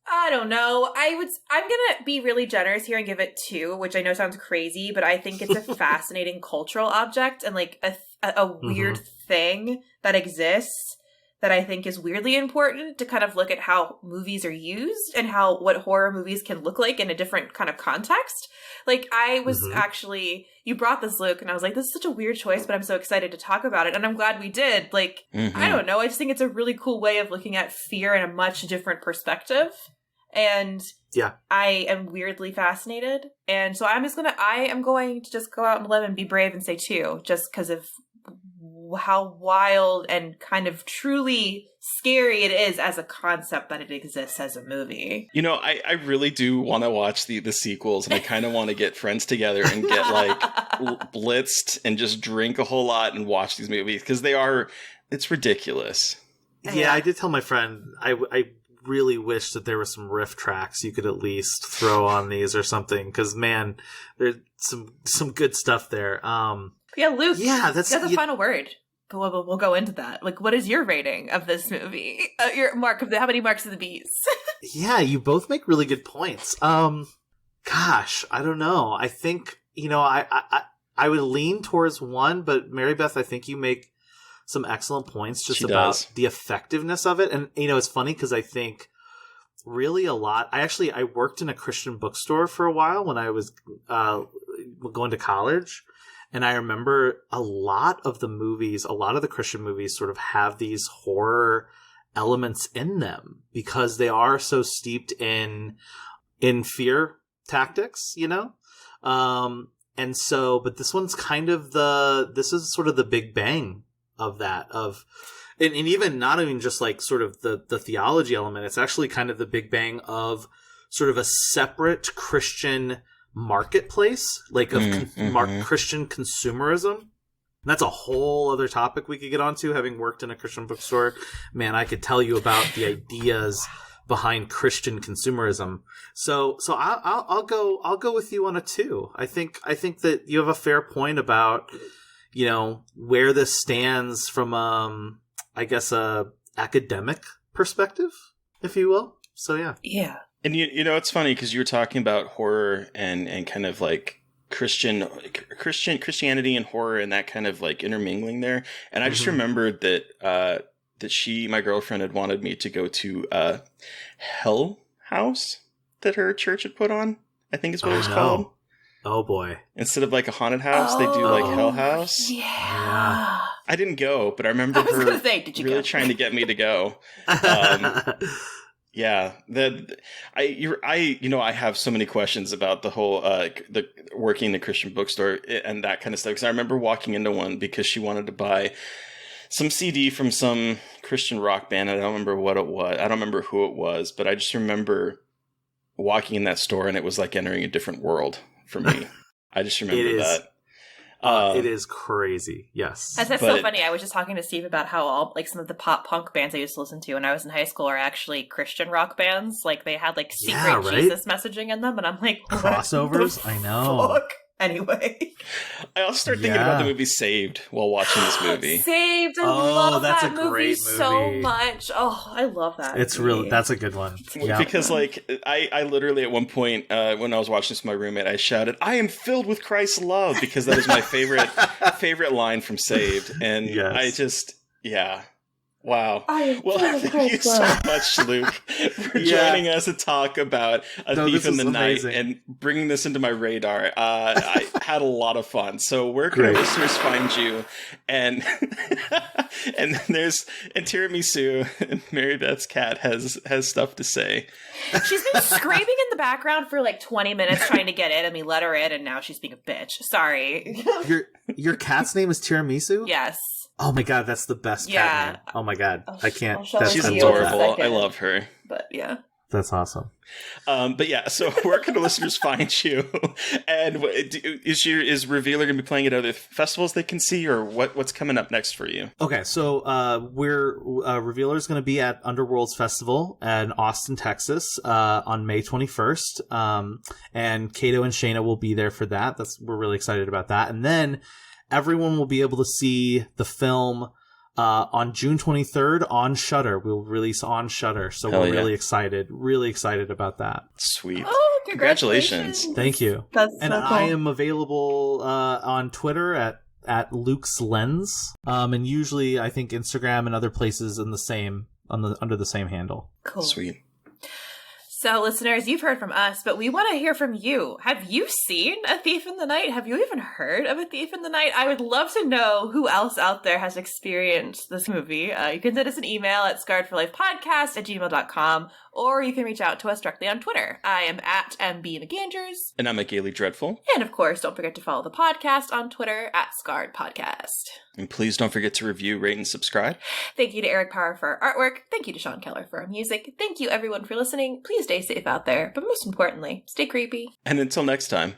I don't know. I'm gonna be really generous here and give it 2, which I know sounds crazy, but I think it's a fascinating cultural object and, like, a weird thing that exists that I think is weirdly important to kind of look at how movies are used and what horror movies can look like in a different kind of context. Like, I was actually, you brought this, Luke, and I was like, this is such a weird choice, but I'm so excited to talk about it. And I'm glad we did. Like, I don't know. I just think it's a really cool way of looking at fear in a much different perspective. And I am weirdly fascinated. And so I am going to just go out and live and be brave and say 2, just because of how wild and kind of truly scary it is as a concept that it exists as a movie. You know, I really do want to watch the sequels, and I kind of want to get friends together and get like blitzed and just drink a whole lot and watch these movies, because it's ridiculous. Yeah, I did tell my friend I really wish that there were some riff tracks you could at least throw on these or something, because man, there's some good stuff there. Yeah, Luke. Yeah, that's the final word. We'll go into that. Like, what is your rating of this movie? Your mark of how many marks of the beast? Yeah, you both make really good points. Gosh, I don't know. I think, you know, I would lean towards 1, but Mary Beth, I think you make some excellent points just about the effectiveness of it. And, you know, it's funny because I think really a lot. I worked in a Christian bookstore for a while when I was going to college. And I remember a lot of the Christian movies sort of have these horror elements in them because they are so steeped in fear tactics, you know? And so, but this one's kind of this is sort of the big bang of that, and even not even just like sort of the theology element. It's actually kind of the big bang of sort of a separate Christian marketplace, like of Christian consumerism. And that's a whole other topic we could get onto. Having worked in a Christian bookstore, man, I could tell you about the ideas behind Christian consumerism. So I'll go with you on a 2. I think that you have a fair point about, you know, where this stands from I guess a academic perspective, if you will. So yeah. And you know, it's funny because you were talking about horror and kind of like Christianity and horror and that kind of like intermingling there. And I just remembered that my girlfriend had wanted me to go to Hell House that her church had put on, I think is what it was called. Oh boy. Instead of like a haunted house, they do like Hell House. Yeah. I didn't go, but I remember her really trying to get me to go. Yeah, I have so many questions about the whole the working in the Christian bookstore and that kind of stuff, because I remember walking into one because she wanted to buy some CD from some Christian rock band. I don't remember what it was. I don't remember who it was, but I just remember walking in that store and it was like entering a different world for me. I just remember that. It is crazy. Yes. That's so funny. I was just talking to Steve about how all like some of the pop punk bands I used to listen to when I was in high school are actually Christian rock bands. Like they had like secret Jesus messaging in them, and I'm like, crossovers. I know. Fuck? Anyway, I also started thinking about the movie Saved while watching this movie. Saved, I love that movie so much. Oh, I love that. It's real. That's a good one. Yeah. Because like I literally at one point when I was watching this with my roommate, I shouted, "I am filled with Christ's love," because that is my favorite line from Saved, and I just Wow. Well, thank you so much, Luke, for joining us to talk about A Thief in the Night and bringing this into my radar. I had a lot of fun. So where can our listeners find you? And and Tiramisu, Mary Beth's cat has stuff to say. She's been screaming in the background for like 20 minutes trying to get in, and we let her in, and now she's being a bitch. Sorry. Your cat's name is Tiramisu? Yes. Oh my god, that's the best cat name. Oh my god, I can't. She's adorable. I love her. But yeah. That's awesome. But yeah, so where can the listeners find you? And is Revealer going to be playing at other festivals they can see, or what's coming up next for you? Okay, so Revealer is going to be at Underworlds Festival in Austin, Texas, on May 21st. And Kato and Shayna will be there for that. We're really excited about that. And then everyone will be able to see the film on June 23rd on Shudder. We'll release on Shudder, so we're really excited about that. Sweet. Oh, congratulations. Thank you. That's and so cool. I am available on Twitter at Luke's Lens, and usually I think Instagram and other places under the same handle. Cool. Sweet. So, listeners, you've heard from us, but we want to hear from you. Have you seen A Thief in the Night? Have you even heard of A Thief in the Night? I would love to know who else out there has experienced this movie. You can send us an email at scarredforlifepodcast@gmail.com, or you can reach out to us directly on Twitter. I am at MBMcAndrews. And I'm at Gaily Dreadful. And of course, don't forget to follow the podcast on Twitter at Scarred Podcast. And please don't forget to review, rate, and subscribe. Thank you to Eric Power for our artwork. Thank you to Sean Keller for our music. Thank you everyone for listening. Please stay safe out there, but most importantly, stay creepy. And until next time.